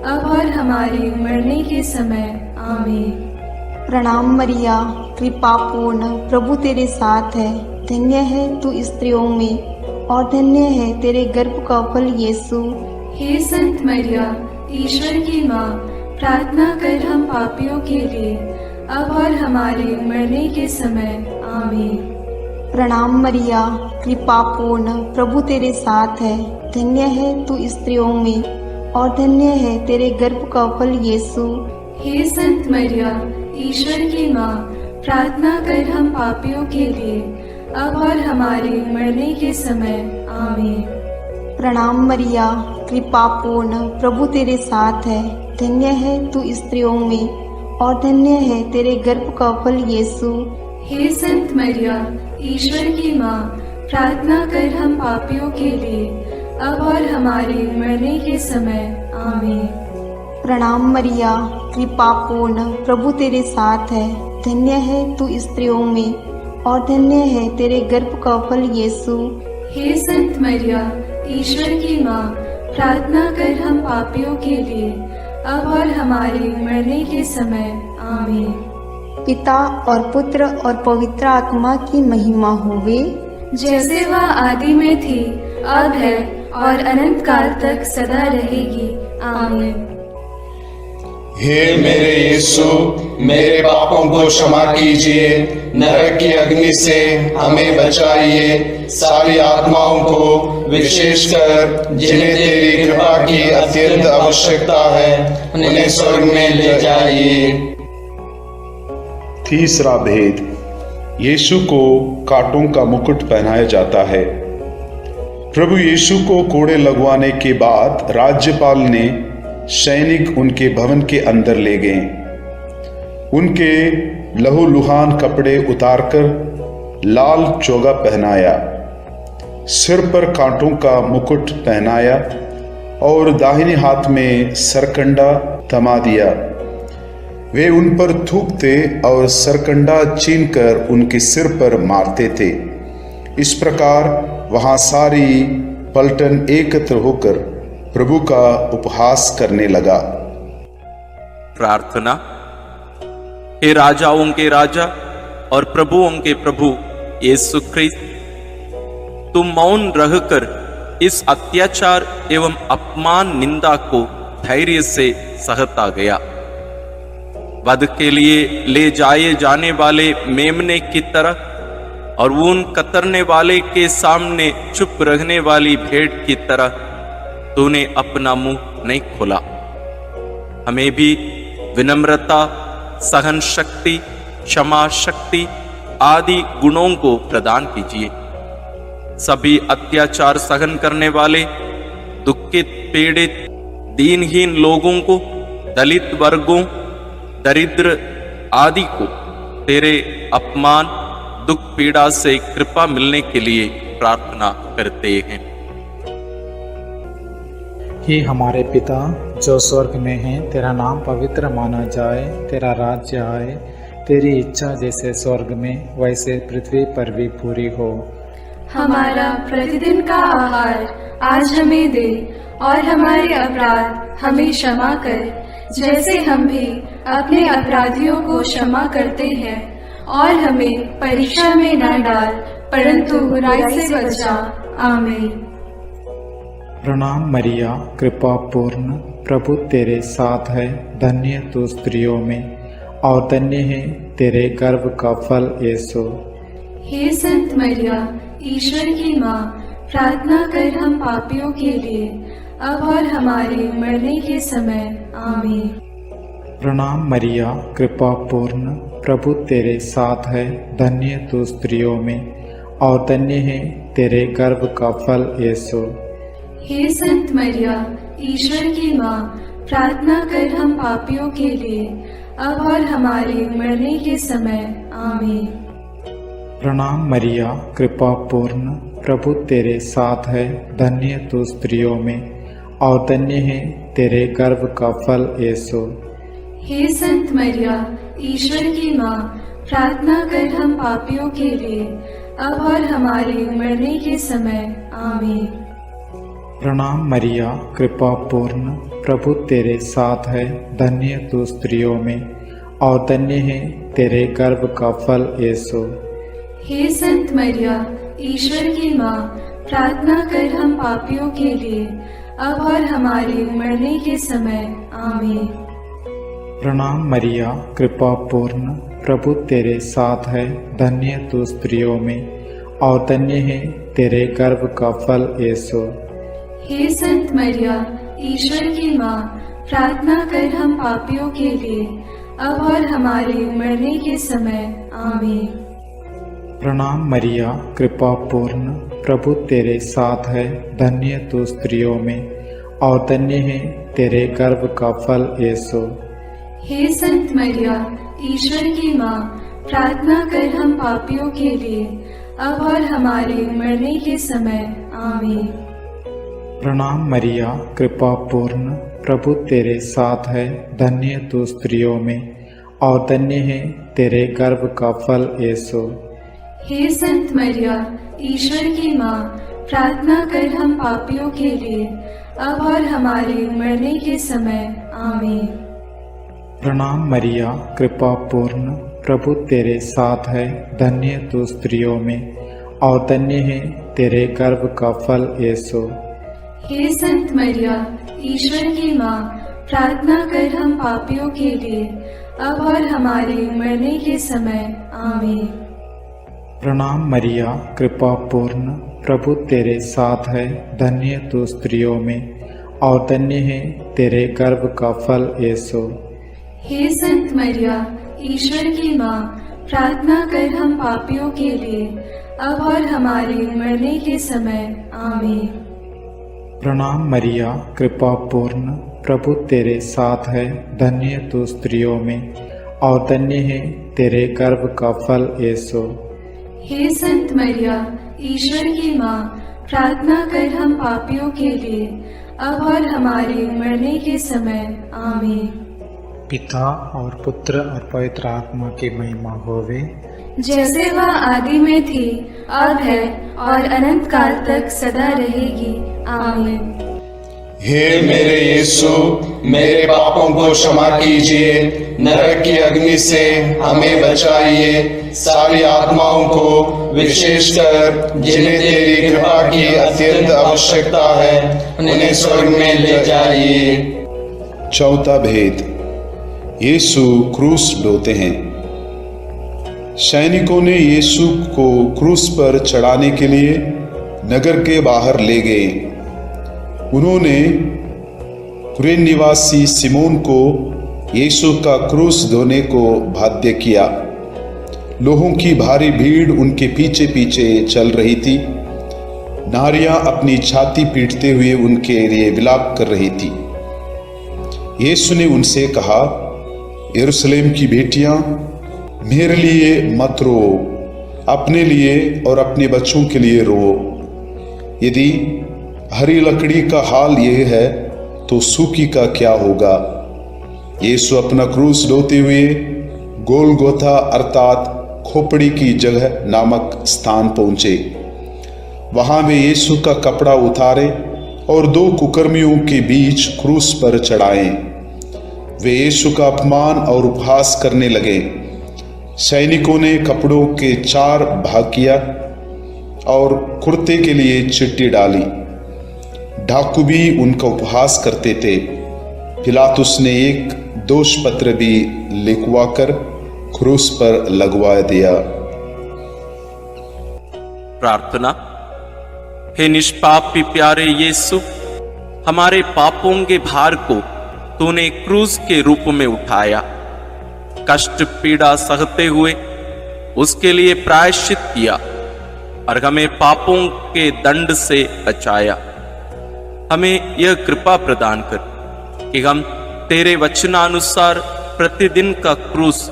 अब और हमारे मरने के समय। आमीन। प्रणाम मरिया, कृपा पूर्ण, प्रभु तेरे साथ है। धन्य है तू स्त्रियों में और धन्य है तेरे गर्भ का फल यीशु। हे संत मरिया, ईश्वर की माँ, प्रार्थना कर हम पापियों के लिए, अब और हमारे मरने के समय। आमीन। प्रणाम मरिया, कृपा पूर्ण, प्रभु तेरे साथ है। धन्य है तू स्त्रियों में और धन्य है तेरे गर्भ का फल यीशु। हे संत मरिया, ईश्वर की माँ, प्रार्थना कर हम पापियों के लिए, अब और हमारे मरने के समय। आमीन। प्रणाम मरिया, कृपा पूर्ण, प्रभु तेरे साथ है। धन्य है तू स्त्रियों में और धन्य है तेरे गर्भ का फल यीशु। हे संत मरिया, ईश्वर की माँ, प्रार्थना कर हम पापियों के लिए, अब और हमारे मरने के समय। आमीन। प्रणाम मरिया, कृपा पूर्ण, प्रभु तेरे साथ है। धन्य है तू स्त्रियों में और धन्य है तेरे गर्भ का फल यीशु। हे संत मरिया, ईश्वर की माँ, प्रार्थना कर हम पापियों के लिए, अब और हमारे मरने के समय। आमीन। पिता और पुत्र और पवित्र आत्मा की महिमा होवे, जैसे वह आदि में थी, अब है और अनंत काल तक सदा रहेगी। आमीन। हे मेरे यीशु, मेरे पापों को क्षमा कीजिए, नरक की अग्नि से हमें बचाइए, सारी आत्माओं को, विशेषकर जिन्हें तेरी कृपा की अत्यंत आवश्यकता है, उन्हें स्वर्ग में ले जाइए। तीसरा भेद, यीशु को कांटों का मुकुट पहनाया जाता है। प्रभु यीशु को कोड़े लगवाने के बाद राज्यपाल ने सैनिक उनके भवन के अंदर ले गए। उनके लहूलुहान कपड़े उतारकर लाल चोगा पहनाया, सिर पर कांटों का मुकुट पहनाया और दाहिने हाथ में सरकंडा थमा दिया। वे उन पर थूकते और सरकंडा छीनकर उनके सिर पर मारते थे। इस प्रकार वहां सारी पलटन एकत्र होकर प्रभु का उपहास करने लगा। प्रार्थना। हे राजाओं के राजा और प्रभुओं के प्रभु यीशु ख्रिस्त, तुम मौन रहकर इस अत्याचार एवं अपमान निंदा को धैर्य से सहता गया। वध के लिए ले जाए जाने वाले मेमने की तरह और ऊन कतरने वाले के सामने चुप रहने वाली भेड़ की तरह तूने अपना मुंह नहीं खोला। हमें भी विनम्रता, सहन शक्ति, क्षमा शक्ति आदि गुणों को प्रदान कीजिए। सभी अत्याचार सहन करने वाले, दुखित, पीड़ित, दीनहीन लोगों को, दलित वर्गों, दरिद्र आदि को तेरे अपमान, दुख, पीड़ा से कृपा मिलने के लिए प्रार्थना करते हैं। हे हमारे पिता जो स्वर्ग में है, तेरा नाम पवित्र माना जाए, तेरा राज्य आए, तेरी इच्छा जैसे स्वर्ग में वैसे पृथ्वी पर भी पूरी हो। हमारा प्रतिदिन का आहार आज हमें दे और हमारे अपराध हमें क्षमा कर, जैसे हम भी अपने अपराधियों को क्षमा करते हैं, और हमें परीक्षा में न डाल, परंतु बुराई से बचा। आमीन। प्रणाम मरिया, कृपा पूर्ण, प्रभु तेरे साथ है। धन्य तू स्त्रियों में और धन्य है तेरे गर्भ का फल यीशु। हे संत मरिया, ईश्वर की माँ, प्रार्थना कर हम पापियों के लिए, अब और हमारे मरने के समय। आमीन। प्रणाम मरिया, कृपा पूर्ण, प्रभु तेरे साथ है। धन्य तू स्त्रियों में और धन्य है तेरे गर्भ का फल यीशु। हे संत मरिया, ईश्वर की माँ, प्रार्थना कर हम पापियों के लिए, अब और हमारे मरने के समय। आमीन। प्रणाम मरिया, कृपा पूर्ण, प्रभु तेरे साथ है। धन्य तू स्त्रियों में और धन्य है तेरे गर्भ का फल यीशु। हे संत मरिया, ईश्वर की माँ, प्रार्थना कर हम पापियों के लिए, अब और हमारे मरने के समय। आमीन। प्रणाम मरिया, कृपा पूर्ण, प्रभु तेरे साथ है, धन्य तू स्त्रियों में और धन्य है तेरे गर्भ का फल यीशु। हे संत मरिया, ईश्वर की माँ, प्रार्थना कर हम पापियों के लिए, अब और हमारे मरने के समय। आमीन। प्रणाम मरिया, कृपा पूर्ण, प्रभु तेरे साथ है, धन्य तू स्त्रियों में और धन्य है तेरे गर्भ का फल यीशु। हे संत मरिया, ईश्वर की माँ, प्रार्थना कर हम पापियों के लिए, अब और हमारे मरने के समय। आमीन। प्रणाम मरिया, कृपा पूर्ण, प्रभु तेरे साथ है, धन्य तू स्त्रियों में और धन्य है तेरे गर्भ का फल यीशु। हे संत मरिया, ईश्वर की माँ, प्रार्थना कर हम पापियों के लिए, अब और हमारे मरने के समय। आमीन। प्रणाम मरिया, कृपा पूर्ण, प्रभु तेरे साथ है, धन्य तू स्त्रियों में और धन्य है तेरे गर्भ का फल यीशु। हे संत मरिया, ईश्वर की माँ, प्रार्थना कर हम पापियों के लिए, अब और हमारे मरने के समय। आमीन। प्रणाम मरिया, कृपा पूर्ण, प्रभु तेरे साथ है, धन्य तू स्त्रियों में और धन्य है तेरे गर्भ का फल यीशु। हे संत मरिया, ईश्वर की माँ, प्रार्थना कर हम पापियों के लिए, अब और हमारे मरने के समय। आमीन। प्रणाम मरिया, कृपा पूर्ण, प्रभु तेरे साथ है, धन्य तू स्त्रियों में और धन्य है तेरे गर्भ का फल यीशु। हे संत मरिया, ईश्वर की माँ, प्रार्थना कर हम पापियों के लिए, अब और हमारे मरने के समय। आमीन। प्रणाम मरिया, कृपा पूर्ण, प्रभु तेरे साथ है, धन्य तू स्त्रियों में और धन्य है तेरे गर्भ का फल यीशु। हे संत मरिया, ईश्वर की माँ, प्रार्थना कर हम पापियों के लिए, अब और हमारे मरने के समय। आमीन। पिता और पुत्र और पवित्र आत्मा की महिमा होवे, जैसे वह आदि में थी, अब है और अनंत काल तक सदा रहेगी। आमीन। हे मेरे यीशु, मेरे पापों को क्षमा कीजिए, नरक की अग्नि से हमें बचाइए, सारी आत्माओं को, विशेषकर जिन्हें तेरी कृपा की अत्यंत आवश्यकता है, उन्हें स्वर्ग में ले जाइए। चौथा भेद, यीशु क्रूस ढोते हैं। सैनिकों ने यीशु को क्रूस पर चढ़ाने के लिए नगर के बाहर ले गए। उन्होंने कुरेन निवासी सिमोन को यीशु का क्रूस ढोने को बाध्य किया। लोगों की भारी भीड़ उनके पीछे पीछे चल रही थी। नारियां अपनी छाती पीटते हुए उनके लिए विलाप कर रही थी। यीशु ने उनसे कहा, यरूशलेम की बेटियां, मेरे लिए मत रो, अपने लिए और अपने बच्चों के लिए रो। यदि हरी लकड़ी का हाल यह है तो सूखी का क्या होगा। यीशु अपना क्रूस ढोते हुए गोलगोथा अर्थात खोपड़ी की जगह नामक स्थान पहुंचे। वहां वे यीशु का कपड़ा उतारे और दो कुकर्मियों के बीच क्रूस पर चढ़ाए। वे यीशु का अपमान और उपहास करने लगे। सैनिकों ने कपड़ों के 4 भाग किया और कुर्ते के लिए चिट्ठी डाली। डाकू भी उनका उपहास करते थे। पिलातुस ने एक दोष पत्र भी लिखवाकर क्रूस पर लगवा दिया। प्रार्थना। हे निष्पापी प्यारे यीशु, हमारे पापों के भार को तूने क्रूस के रूप में उठाया। कष्ट पीड़ा सहते हुए उसके लिए प्रायश्चित किया और हमें पापों के दंड से बचाया। हमें यह कृपा प्रदान कर कि हम तेरे वचनानुसार प्रतिदिन का क्रूस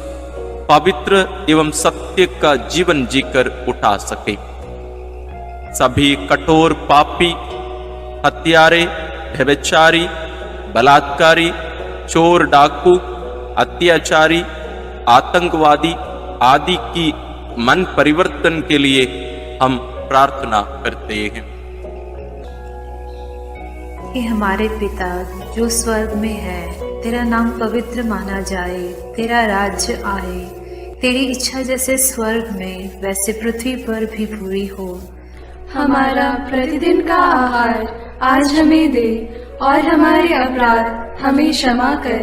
पवित्र एवं सत्य का जीवन जीकर उठा सके। सभी कठोर पापी, हत्यारे व्यभिचारी, बलात्कारी, चोर, डाकू, अत्याचारी, आतंकवादी आदि की मन परिवर्तन के लिए हम प्रार्थना करते हैं। हे हमारे पिता जो स्वर्ग में है, तेरा नाम पवित्र माना जाए, तेरा राज्य आए, तेरी इच्छा जैसे स्वर्ग में वैसे पृथ्वी पर भी पूरी हो। हमारा प्रतिदिन का आहार आज हमें दे, और हमारे अपराध हमें क्षमा कर,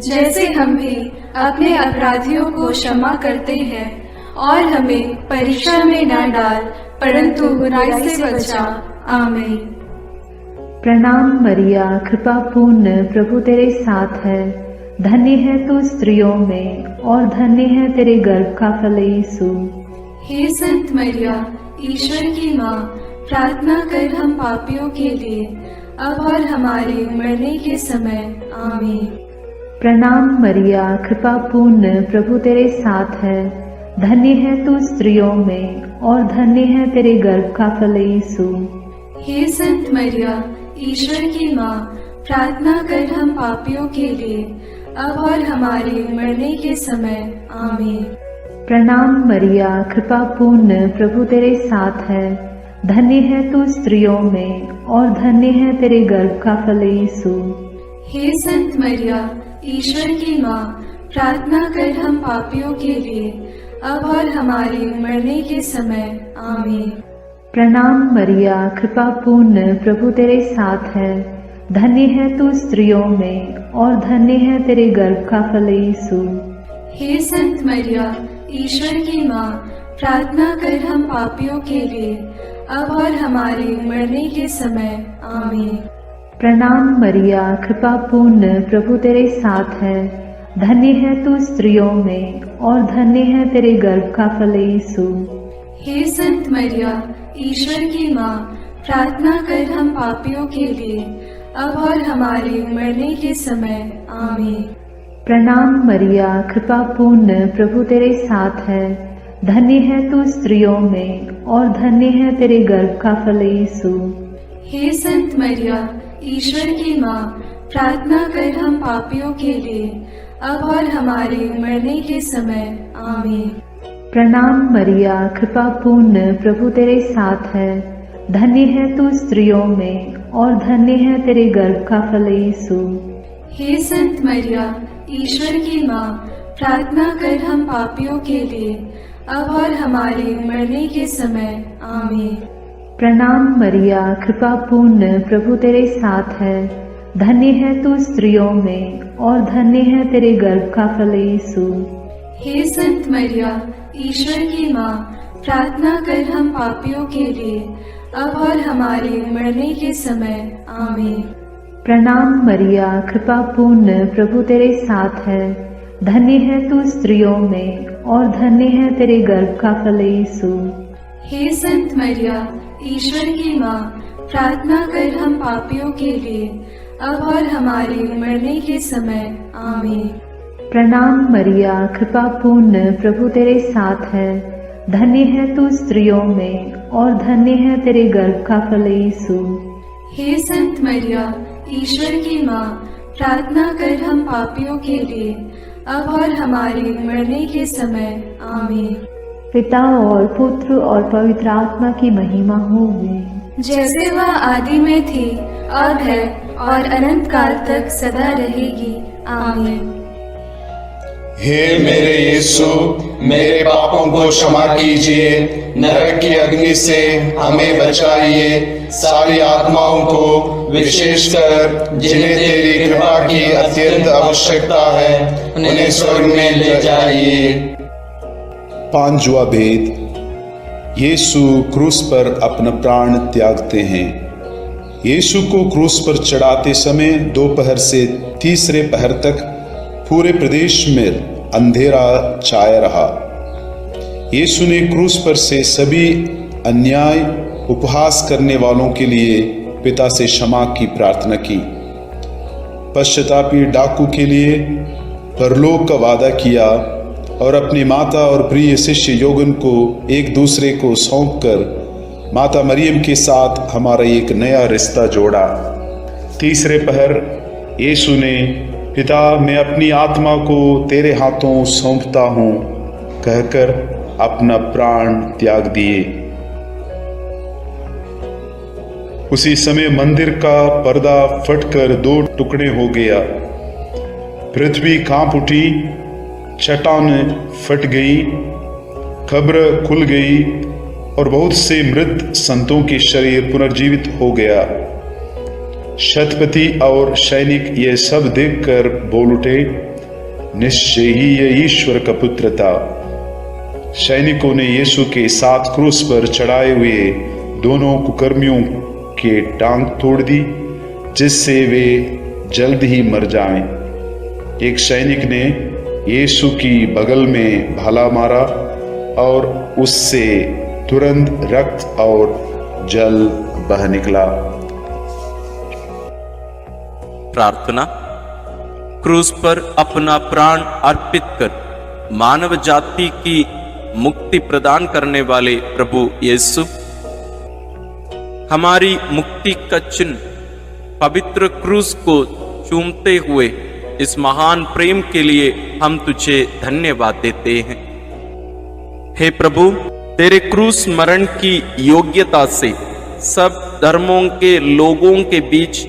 जैसे हम भी अपने अपराधियों को क्षमा करते हैं, और हमें परीक्षा में न डाल, परंतु बुराई से बचा। आमीन। प्रणाम मरिया, कृपा पूर्ण, प्रभु तेरे साथ है, धन्य है तू स्त्रियों में और धन्य है तेरे गर्भ का फल यीशु। हे संत मरिया, ईश्वर की माँ, प्रार्थना कर हम पापियों के लिए, अब और हमारे मरने के समय। आमीन। प्रणाम मरिया, कृपा पूर्ण, प्रभु तेरे साथ है, धन्य है तू स्त्रियों में और धन्य है तेरे गर्भ का फल यीशु। हे संत मरिया, ईश्वर की माँ, प्रार्थना कर हम पापियों के लिए, अब और हमारे मरने के समय। आमीन। प्रणाम मरिया, कृपा पूर्ण, प्रभु तेरे साथ है, धन्य है तू स्त्रियों में और धन्य है तेरे गर्भ का फल यीशु। हे संत मरिया, ईश्वर की माँ, प्रार्थना कर हम पापियों के लिए, अब और हमारे मरने के समय। आमीन। प्रणाम मरिया, कृपा पूर्ण, प्रभु तेरे साथ है, धन्य है तू स्त्रियों में और धन्य है तेरे गर्भ का फल यीशु। हे संत मरिया, ईश्वर की माँ, प्रार्थना कर हम पापियों के लिए, अब और हमारे मरने के समय। आमीन। प्रणाम मरिया, कृपा पूर्ण, प्रभु तेरे साथ है, धन्य है तू स्त्रियों में और धन्य है तेरे गर्भ का फल यीशु। हे संत मरिया, ईश्वर की माँ, प्रार्थना कर हम पापियों के लिए, अब और हमारे मरने के समय। आमीन। प्रणाम मरिया, कृपा पूर्ण, प्रभु तेरे साथ है, धन्य है तू स्त्रियों में और धन्य है तेरे गर्भ का फल यीशु। हे संत मरिया, ईश्वर की माँ, प्रार्थना कर हम पापियों के लिए, अब और हमारे मरने के समय। आमीन। प्रणाम मरिया, कृपा पूर्ण, प्रभु तेरे साथ है, धन्य है तू स्त्रियों में और धन्य है तेरे गर्भ का फल यीशु। हे संत मरिया, ईश्वर की माँ, प्रार्थना कर हम पापियों के लिए, अब और हमारे मरने के समय। आमीन। प्रणाम मरिया, कृपा पूर्ण, प्रभु तेरे साथ है, धन्य है तू स्त्रियों में और धन्य है तेरे गर्भ का फल यीशु। हे संत मरिया, ईश्वर की माँ, प्रार्थना कर हम पापियों के लिए, अब और हमारे मरने के समय। आमीन। प्रणाम मरिया, कृपा पूर्ण, प्रभु तेरे साथ है, धन्य है तू स्त्रियों में और धन्य है तेरे गर्भ का फल यीशु। हे संत मरिया, ईश्वर की माँ, प्रार्थना कर हम पापियों के लिए, अब और हमारे मरने के समय। आमीन। प्रणाम मरिया, कृपा पूर्ण, प्रभु तेरे साथ है, धन्य है तू स्त्रियों में और धन्य है तेरे गर्भ का फल यीशु। हे संत मरिया, ईश्वर की माँ, प्रार्थना कर हम पापियों के लिए, अब और हमारे मरने के समय। आमीन। पिता और पुत्र और पवित्र आत्मा की महिमा होवे, जैसे वह आदि में थी, अब है और अनंत काल तक सदा रहेगी। आमीन। हे मेरे यीशु, मेरे पापों को क्षमा कीजिए, नरक की अग्नि से हमें बचाइए, सारी आत्माओं को विशेषकर जिन्हें तेरी कृपा की अत्यंत आवश्यकता है, उन्हें स्वर्ग में ले जाइए। पांचवा भेद, यीशु क्रूस पर अपना प्राण त्यागते हैं। यीशु को क्रूस पर चढ़ाते समय दोपहर से तीसरे पहर तक पूरे प्रदेश में अंधेरा छाया रहा। यीशु ने क्रूस पर से सभी अन्याय उपहास करने वालों के लिए पिता से क्षमा की प्रार्थना की। पश्चातापी डाकू के लिए परलोक का वादा किया और अपनी माता और प्रिय शिष्य योगन को एक दूसरे को सौंपकर माता मरियम के साथ हमारा एक नया रिश्ता जोड़ा। तीसरे पहर यीशु ने पिता मैं अपनी आत्मा को तेरे हाथों सौंपता हूँ कहकर अपना प्राण त्याग दिए। उसी समय मंदिर का पर्दा फटकर 2 टुकड़े हो गया, पृथ्वी कांप उठी, चट्टान फट गई, कब्र खुल गई और बहुत से मृत संतों के शरीर पुनर्जीवित हो गया। शतपति और सैनिक ये सब देखकर बोल उठे, निश्चय ही ये ईश्वर का पुत्र था। सैनिकों ने यीशु के साथ क्रूस पर चढ़ाए हुए दोनों कुकर्मियों के टांग तोड़ दी, जिससे वे जल्द ही मर जाएं। एक सैनिक ने यीशु की बगल में भाला मारा और उससे तुरंत रक्त और जल बह निकला। प्रार्थना। क्रूस पर अपना प्राण अर्पित कर मानव जाति की मुक्ति प्रदान करने वाले प्रभु यीशु, हमारी मुक्ति का चिन्ह पवित्र क्रूस को चूमते हुए इस महान प्रेम के लिए हम तुझे धन्यवाद देते हैं। हे प्रभु, तेरे क्रूस मरण की योग्यता से सब धर्मों के लोगों के बीच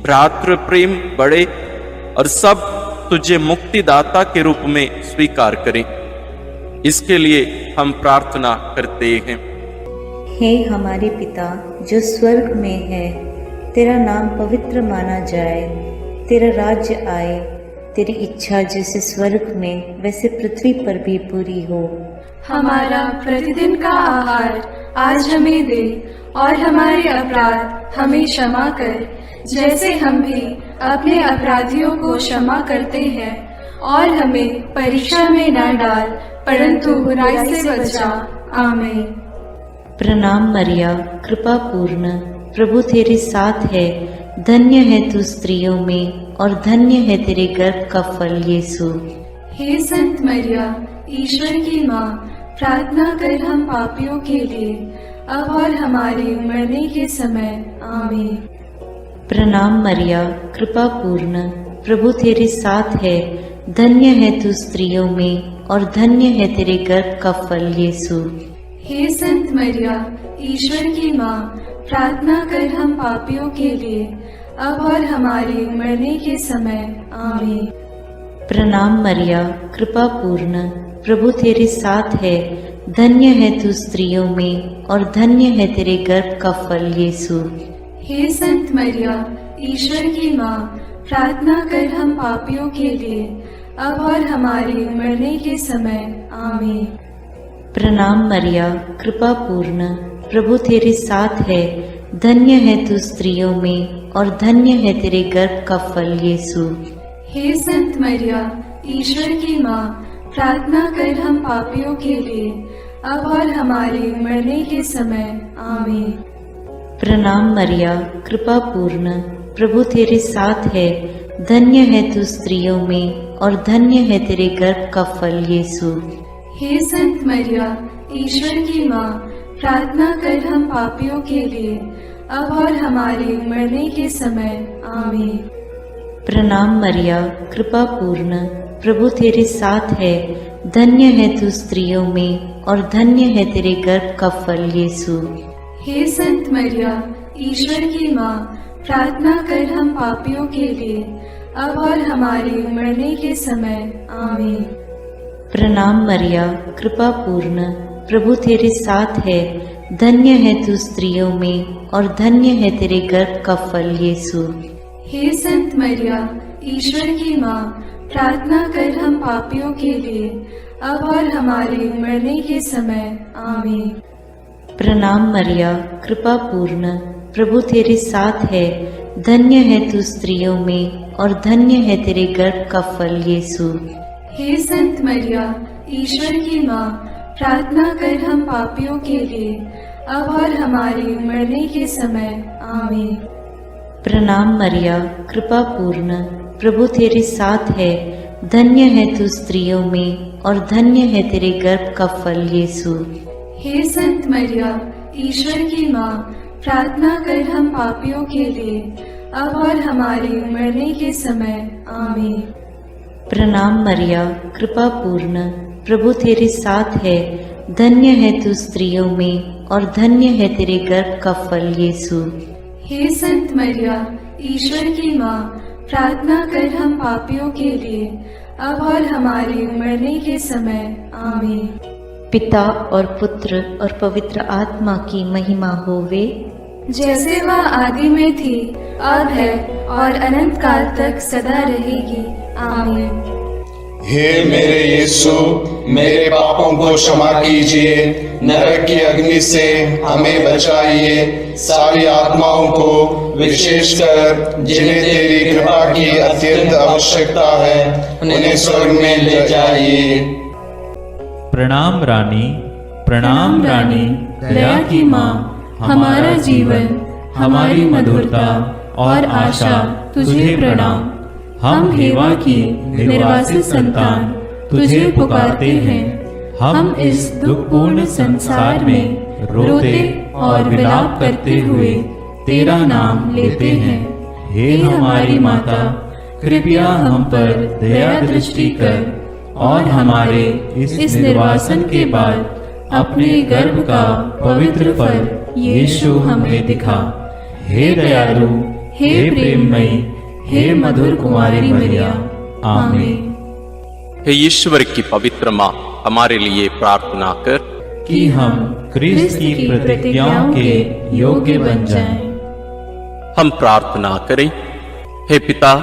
भ्रातृ प्रेम बढ़े और सब तुझे मुक्तिदाता के रूप में स्वीकार करें। इसके लिए हम प्रार्थना करते हैं। हे हमारे पिता जो स्वर्ग में है, तेरा नाम पवित्र माना जाए, तेरा राज्य आए, तेरी इच्छा जैसे स्वर्ग में वैसे पृथ्वी पर भी पूरी हो। हमारा प्रतिदिन का आहार आज हमें दे और हमारे अपराध हमें क्षमा कर, जैसे हम भी अपने अपराधियों को क्षमा करते हैं, और हमें परीक्षा में न डाल परंतु बुराई से बचा। आमीन। प्रणाम मरिया, कृपा पूर्ण, प्रभु तेरे साथ है, धन्य है तू स्त्रियों में और धन्य है तेरे गर्भ का फल यीशु। हे संत मरिया, ईश्वर की माँ, प्रार्थना कर हम पापियों के लिए अब और हमारे मरने के समय। आमीन। प्रणाम मरिया, कृपा पूर्ण, प्रभु तेरे साथ है, धन्य है तू स्त्रियों में और धन्य है तेरे गर्भ का फल यीशु। हे संत मरिया, ईश्वर की माँ, प्रार्थना कर हम पापियों के लिए अब और हमारे मरने के समय। आमीन। प्रणाम मरिया, कृपा पूर्ण, प्रभु तेरे साथ है, धन्य है तू स्त्रियों में और धन्य है तेरे गर्भ का फल यीशु। हे संत मरिया, ईश्वर की माँ, प्रार्थना कर हम पापियों के लिए अब और हमारे मरने के समय। आमीन। प्रणाम मरिया, कृपा पूर्ण, प्रभु तेरे साथ है, धन्य है तू स्त्रियों में और धन्य है तेरे गर्भ का फल यीशु। हे संत मरिया, ईश्वर की माँ, प्रार्थना कर हम पापियों के लिए अब और हमारे मरने के समय। आमीन। प्रणाम मरिया, कृपा पूर्ण, प्रभु तेरे साथ है, धन्य है तू स्त्रियों में और धन्य है तेरे गर्भ का फल यीशु। हे संत मरिया, ईश्वर की माँ, प्रार्थना कर हम पापियों के लिए अब और हमारे मरने के समय। आमीन। प्रणाम मरिया, कृपा पूर्ण, प्रभु तेरे साथ है, धन्य है तू स्त्रियों में और धन्य है तेरे गर्भ का फल यीशु। हे संत मरिया, ईश्वर की माँ, प्रार्थना कर हम पापियों के लिए अब और हमारे मरने के समय। आमीन। प्रणाम मरिया, कृपा पूर्ण, प्रभु तेरे साथ है, धन्य है तू स्त्रियों में और धन्य है तेरे गर्भ का फल यीशु। हे संत मरिया, ईश्वर की माँ, प्रार्थना कर हम पापियों के लिए अब और हमारे मरने के समय। आमीन। प्रणाम मरिया, कृपा पूर्ण, प्रभु तेरे साथ है, धन्य है तू स्त्रियों में और धन्य है तेरे गर्भ का फल यीशु। हे संत मरिया, ईश्वर की माँ, प्रार्थना कर हम पापियों के लिए अब और हमारे मरने के समय। आमीन। प्रणाम मरिया, कृपा पूर्ण, प्रभु तेरे साथ है, धन्य है तू स्त्रियों में और धन्य है तेरे गर्भ का फल यीशु। हे संत मरिया, ईश्वर की माँ, प्रार्थना कर हम पापियों के लिए अब और हमारे मरने के समय आमीन। प्रणाम मरिया, कृपा पूर्ण, प्रभु तेरे साथ है, धन्य है तू स्त्रियों में और धन्य है तेरे गर्भ का फल यीशु। हे संत मरिया, ईश्वर की माँ, प्रार्थना कर हम पापियों के लिए, अब और हमारे मरने के समय आमीन। पिता और पुत्र और पवित्र आत्मा की महिमा होवे, जैसे वह आदि में थी, अब है और अनंत काल तक सदा रहेगी, आमीन। हे मेरे यीशु, मेरे पापों को क्षमा कीजिए, नरक की अग्नि से हमें बचाइए, सारी आत्माओं को विशेषकर जिन्हें तेरी कृपा की अत्यंत आवश्यकता है उन्हें स्वर्ग में ले जाइए। प्रणाम रानी, प्रणाम रानी, दया की माँ, हमारा जीवन, हमारी मधुरता और आशा तुझे प्रणाम। हम हेवा की निर्वासित संतान तुझे पुकारते हैं। हम इस दुखपूर्ण संसार में रोते और विलाप करते हुए तेरा नाम लेते हैं। हे हमारी माता, कृपया हम पर दया दृष्टि कर और हमारे इस निर्वासन के बाद अपने गर्भ का पवित्र फल यीशु हमें दिखा। हे दयालु, हे प्रेममयी, हे मधुर कुमारी मरिया, आमीन। हे ईश्वर की पवित्र माँ, हमारे लिए प्रार्थना कर कि हम क्रिस्त की प्रतिज्ञाओं के योग्य बन जाएं। हम प्रार्थना करें। हे पिता,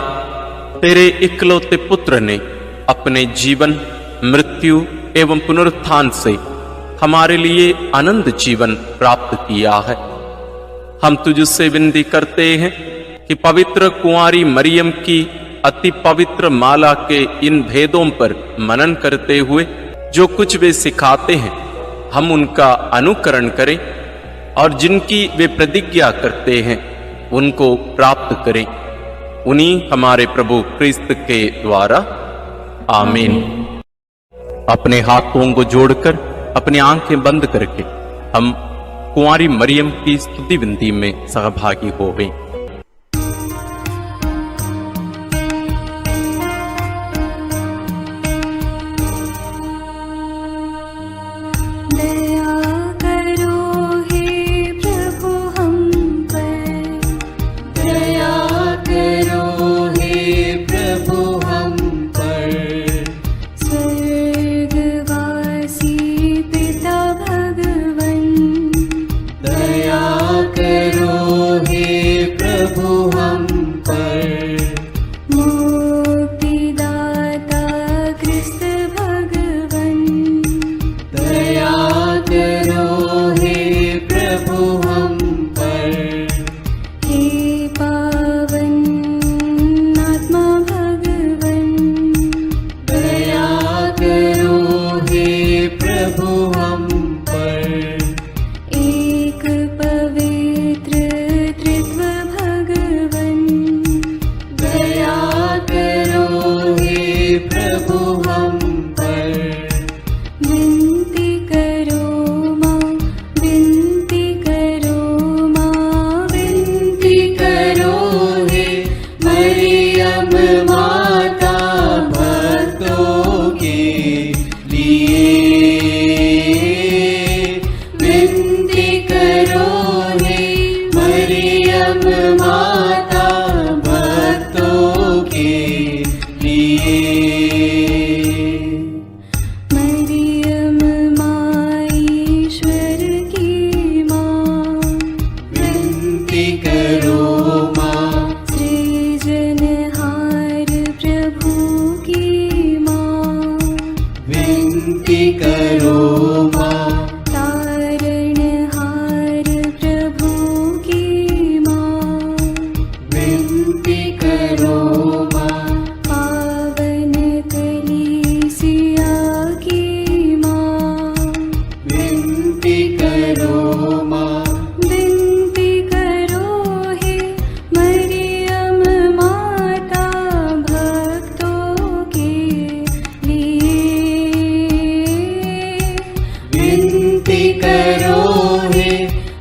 तेरे इकलौते पुत्र ने अपने जीवन, मृत्यु एवं पुनरुत्थान से हमारे लिए अनंत जीवन प्राप्त किया है। हम तुझसे विनती करते हैं कि पवित्र कुंवारी मरियम की अति पवित्र माला के इन भेदों पर मनन करते हुए जो कुछ वे सिखाते हैं, हम उनका अनुकरण करें और जिनकी वे प्रतिज्ञा करते हैं उनको प्राप्त करें। उन्हीं हमारे प्रभु क्रिस्त के द्वारा, आमीन। अपने हाथों को जोड़कर अपनी आंखें बंद करके हम कुंवारी मरियम की स्तुति विनती में सहभागी होवें।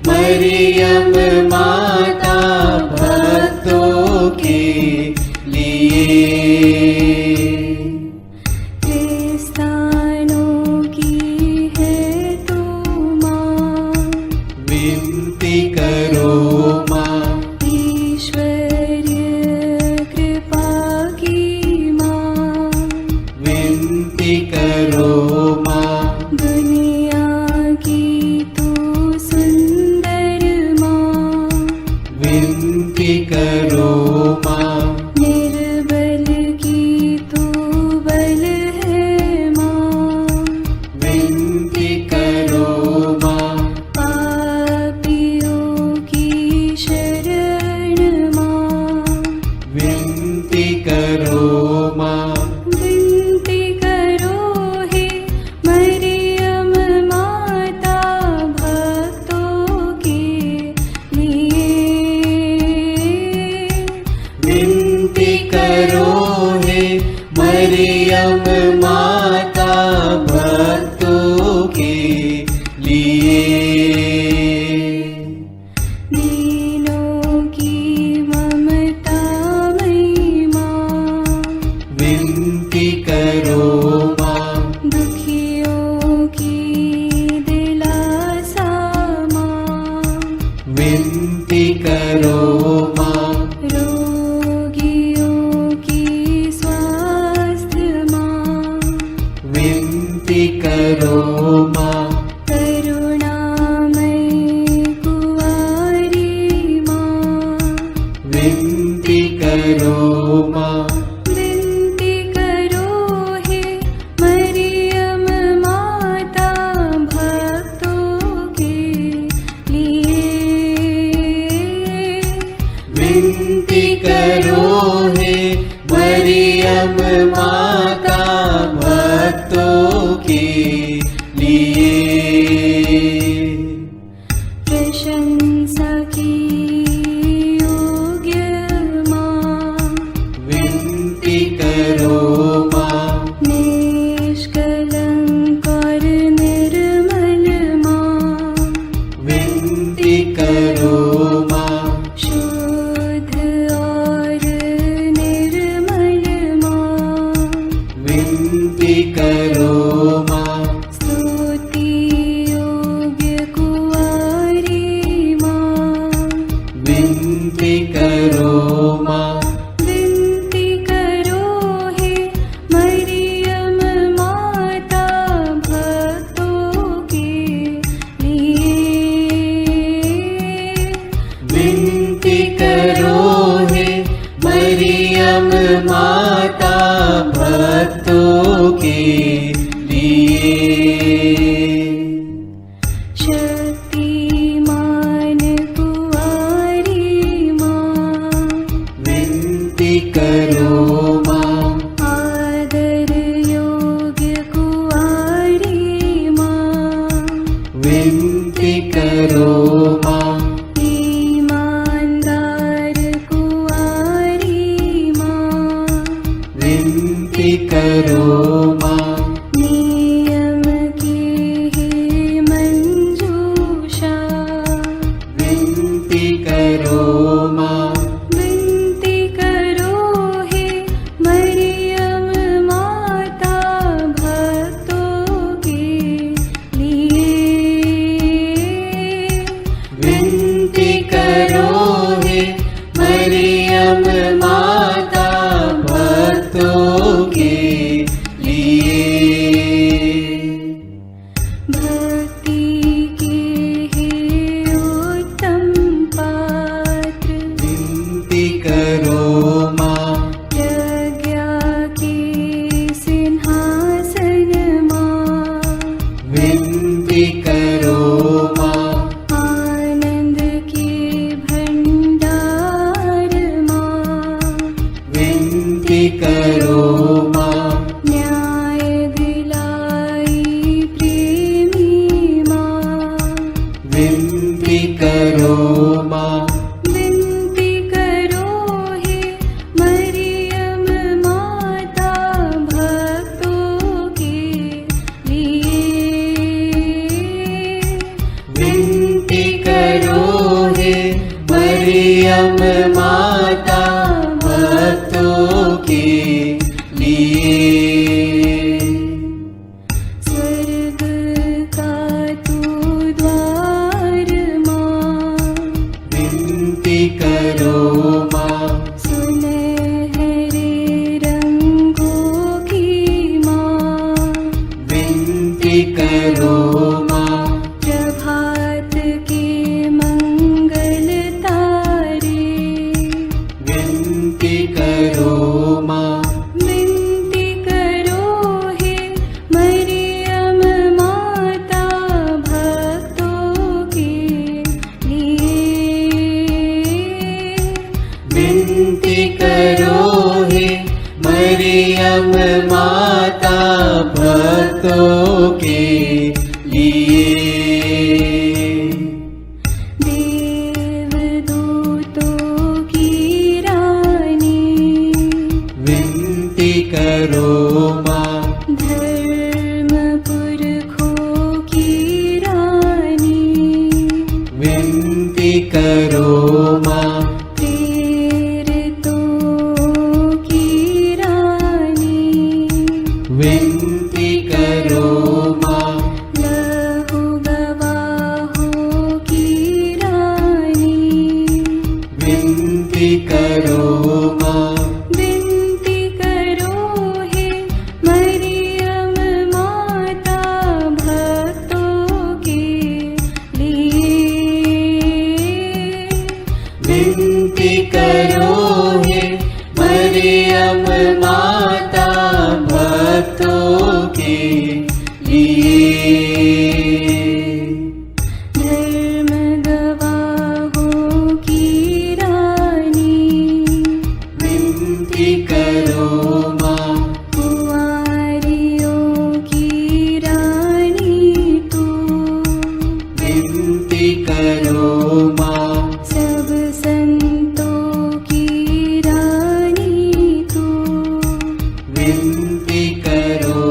मरियम माता भक्तों विनती करो माँ। ईश्वरीय कृपा की माँ, विनती करो माँ। दुनिया की तू सुंदर माँ, विनती करो माँ। निर्बल की तू बल है माँ, विनती करो माँ। पापियों की शरण माँ, विनती करो माँ। विनती करो हे मरियम माता भक्तों के लिए। विनती करो हे मरियम माता भक्तों के लिए। दीनों की ममता मई माँ, विनती करो माँ। दुखियों की दिलासा माँ, विनती करो माँ। रोगियों की स्वास्थ्य माँ, विनती करो माँ। करुणामयी कुंवारी माँ, विनती करो माँ। विनती करो हे मरियम माता भक्तों के लिए। विनती करो हे मरियम माता भक्तों के लिए। प्रशंसा की योग्य माँ, विनती करो माँ। निष्कलंक और निर्मल माँ, विनती करो माँ। शुद्ध और निर्मल माँ, विनती करो माँ। स्तुति योग्य कुंवारी माँ, विनती करो माँ। विनती करो हे मरियम माता भक्तों के लिए। विनती करो हे मरियम माता भक्तों के लिए। शक्तिमान कुंवारी माँ, विनती करो माँ। आदर योग्य कुंवारी माँ, विनती करो माँ। ईमानदार कुंवारी माँ, विनती करो माँ। नियम की हे मंजूषा, विनती करो माँ। विनती करो हे मरियम माता भक्तों के लिए। विनती करो हे मरियम माता भक्तों के लिए। भक्ति के हे उत्तम पात्र, विनती करो माँ। प्रज्ञा के सिंहासन माँ, विनती करो माँ। आनंद के भंडार माँ, विनती करो माँ। न्याय दिलाई प्रेमी माँ, विनती करो माँ। विनती करो हे मरियम माता भक्तों के लिए। विनती करो हे मरियम माता भक्तों के लिए। स्वर्ग का तू द्वार माँ, करो माँ तीर्थों की रानी, विनती करो माँ लहू गवाहों की रानी, विनती करो माँ विनती करो हे मरियम माता भक्तों के लिए। विनती करो हे मरियम माता भक्तों के लिए। धर्म गवाहों की रानी, विनती करो माँ कुंवारियों की रानी तू, विनती करो माँ सब संतों की रानी तू, विनती करो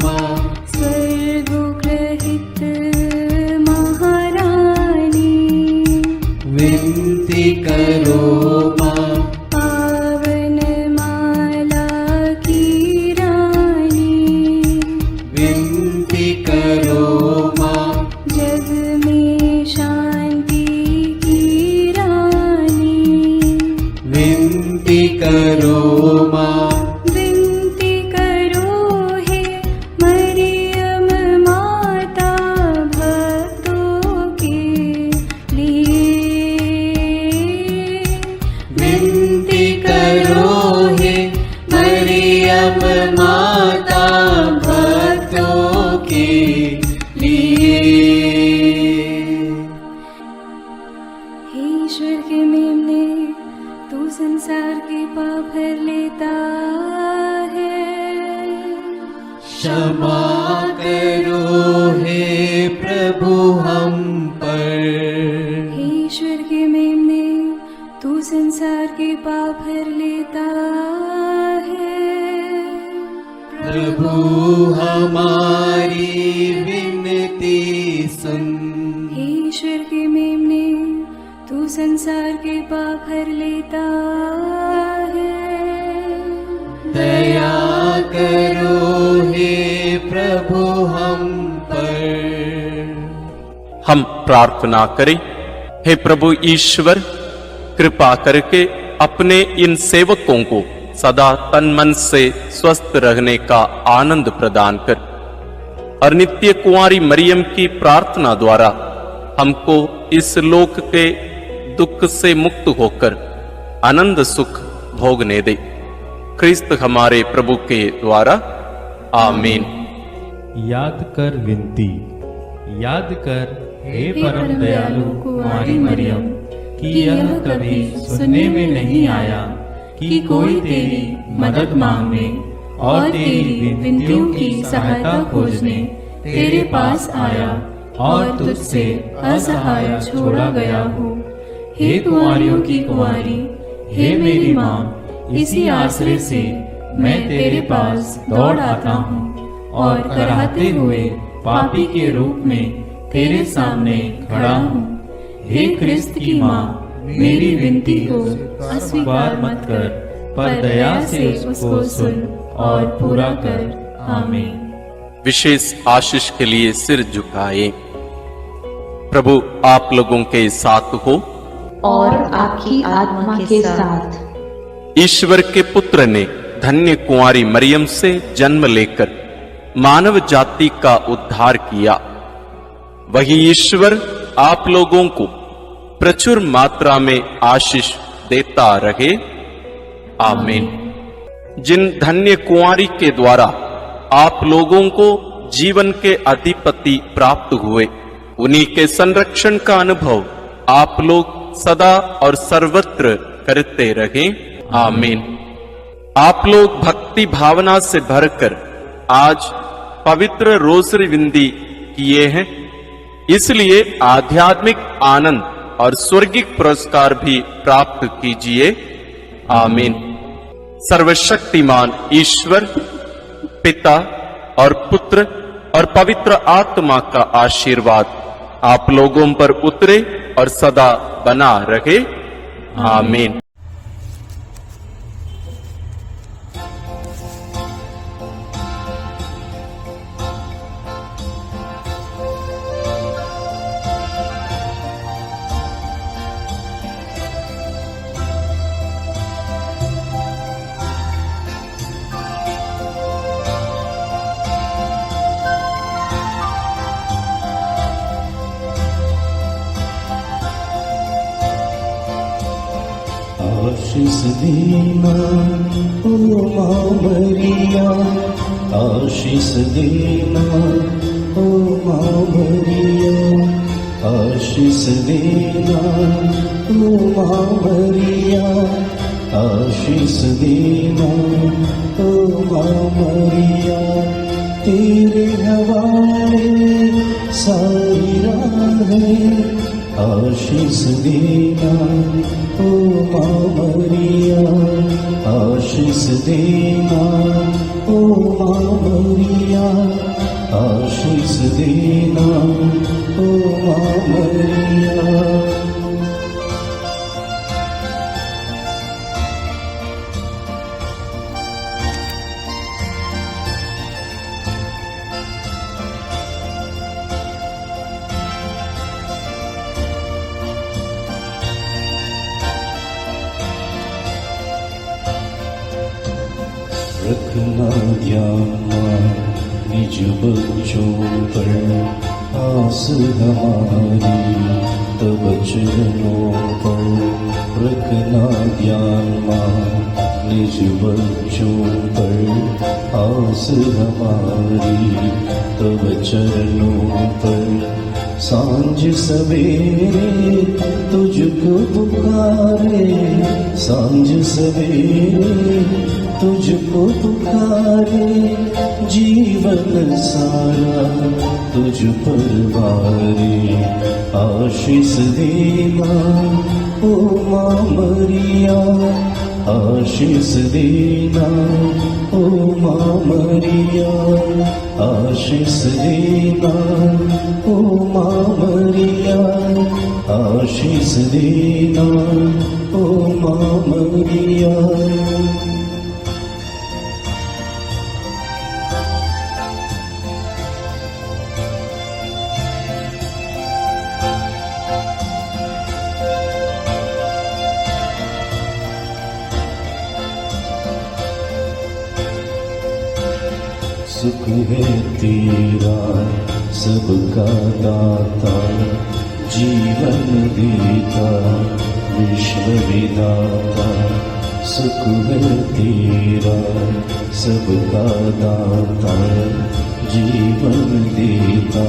माँ स्वर्गोग्रहित महारानी, विनती करो माँ पावन माला की रानी, विनती करो माँ जग में शांति की रानी, विनती करो माँ विनती करो हे मरियम माता भक्तों के लिए। विनती करो हे मरियम माता भक्तों के लिए। हे ईश्वर के मेमने, तू संसार के पाप भर लेता है। क्षमा करो हे प्रभु हम पर। हे ईश्वर के मेमने, तू संसार के पाप भर लेता है। प्रभु हमारी विनती सुन। हे ईश्वर के मेमने, तू संसार के पाप भर लेता है। दया करो हे प्रभु हम पर। हम प्रार्थना करें। हे प्रभु ईश्वर, कृपा करके अपने इन सेवकों को सदा तन मन से स्वस्थ रहने का आनंद प्रदान कर और नित्य कुंवारी मरियम की प्रार्थना द्वारा हमको इस लोक के दुख से मुक्त होकर आनंद सुख भोगने दे। क्रिस्त हमारे प्रभु के द्वारा आमीन। याद कर विनती। याद कर हे परम दयालु कुंवारी मरियम कि यह कभी सुनने में नहीं आया कि कोई तेरी मदद मांगने और तेरी विनतियों की सहायता खोजने तेरे पास आया और तुझसे असहाय छोड़ा गया हो। हे कुंवारियों की कुंवारी, हे मेरी माँ, इसी आश्रय से मैं तेरे पास दौड़ आता हूँ और कराहते हुए पापी के रूप में तेरे सामने खड़ा हूँ। हे क्रिस्त की माँ, मेरी विनती को अस्वीकार मत कर, पर दया से उसको सुन और पूरा कर। आमीन। विशेष आशीष के लिए सिर झुकाए। प्रभु आप लोगों के साथ हो और आपकी आत्मा के साथ। ईश्वर के पुत्र ने धन्य कुंवारी मरियम से जन्म लेकर मानव जाति का उद्धार किया। वही ईश्वर आप लोगों को प्रचुर मात्रा में आशीष देता रहे। आमीन। जिन धन्य कुंवारी के द्वारा आप लोगों को जीवन के अधिपति प्राप्त हुए, उन्हीं के संरक्षण का अनुभव आप लोग सदा और सर्वत्र करते रहें। आमीन। आप लोग भक्ति भावना से भरकर आज पवित्र रोसरी विंदी किए हैं, इसलिए आध्यात्मिक आनंद और स्वर्गिक पुरस्कार भी प्राप्त कीजिए। आमीन। सर्वशक्तिमान ईश्वर पिता और पुत्र और पवित्र आत्मा का आशीर्वाद आप लोगों पर उतरे और सदा बना रहे। आमीन। आशीष देना ओ माँ मरिया, आशीष देना ओ माँ मरिया, आशीष देना ओ माँ मरिया, आशीष देना ओ माँ मरिया। तेरे हवाले सारी राहें आशीष देना ओ माँ मरिया, आशीष देना ओ माँ मरिया, आशीष देना ओ माँ मरिया। रखना ध्यान निज बच्चों पर आस हमारी, तब चरणों पर रखना ध्यान निज बच्चों पर आस हमारी, तब चरणों पर सांझ सवेरे तुझको पुकारे, सांझ सवेरे तुझको पुकारे, जीवन सारा तुझ पर वारे। आशीष देना ओ माँ मरिया, आशीष देना ओ माँ मरिया, आशीष देना ओ माँ मरिया, आशीष देना ओ माँ मरिया। सुख है तेरा सबका दाता, जीवन देता विश्व विधाता। सुख है तेरा सबका दाता, जीवन देता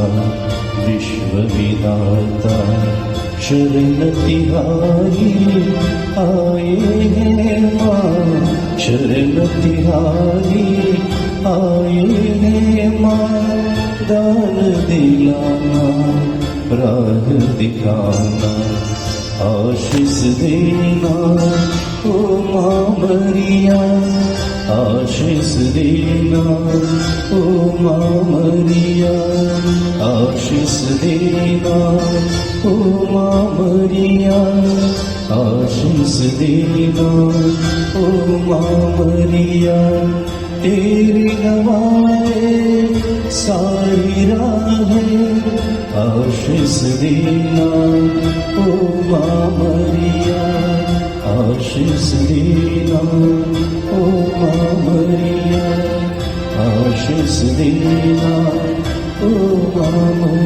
विश्व विधाता। शरण तिहारी आए हैं माँ, शरण तिहारी आए हैं माँ। दान दिलाना राह दिखाना, आशीष देना ओ माँ मरिया, आशीष देना ओ माँ मरिया, आशीष देना ओ माँ मरिया, आशीष देना ओ माँ मरिया। तेरी नवाए सारी राहें आशीष देना ओ माँ मरिया, आशीष देना ओ माँ मरिया, आशीष देना ओ माँ मरिया।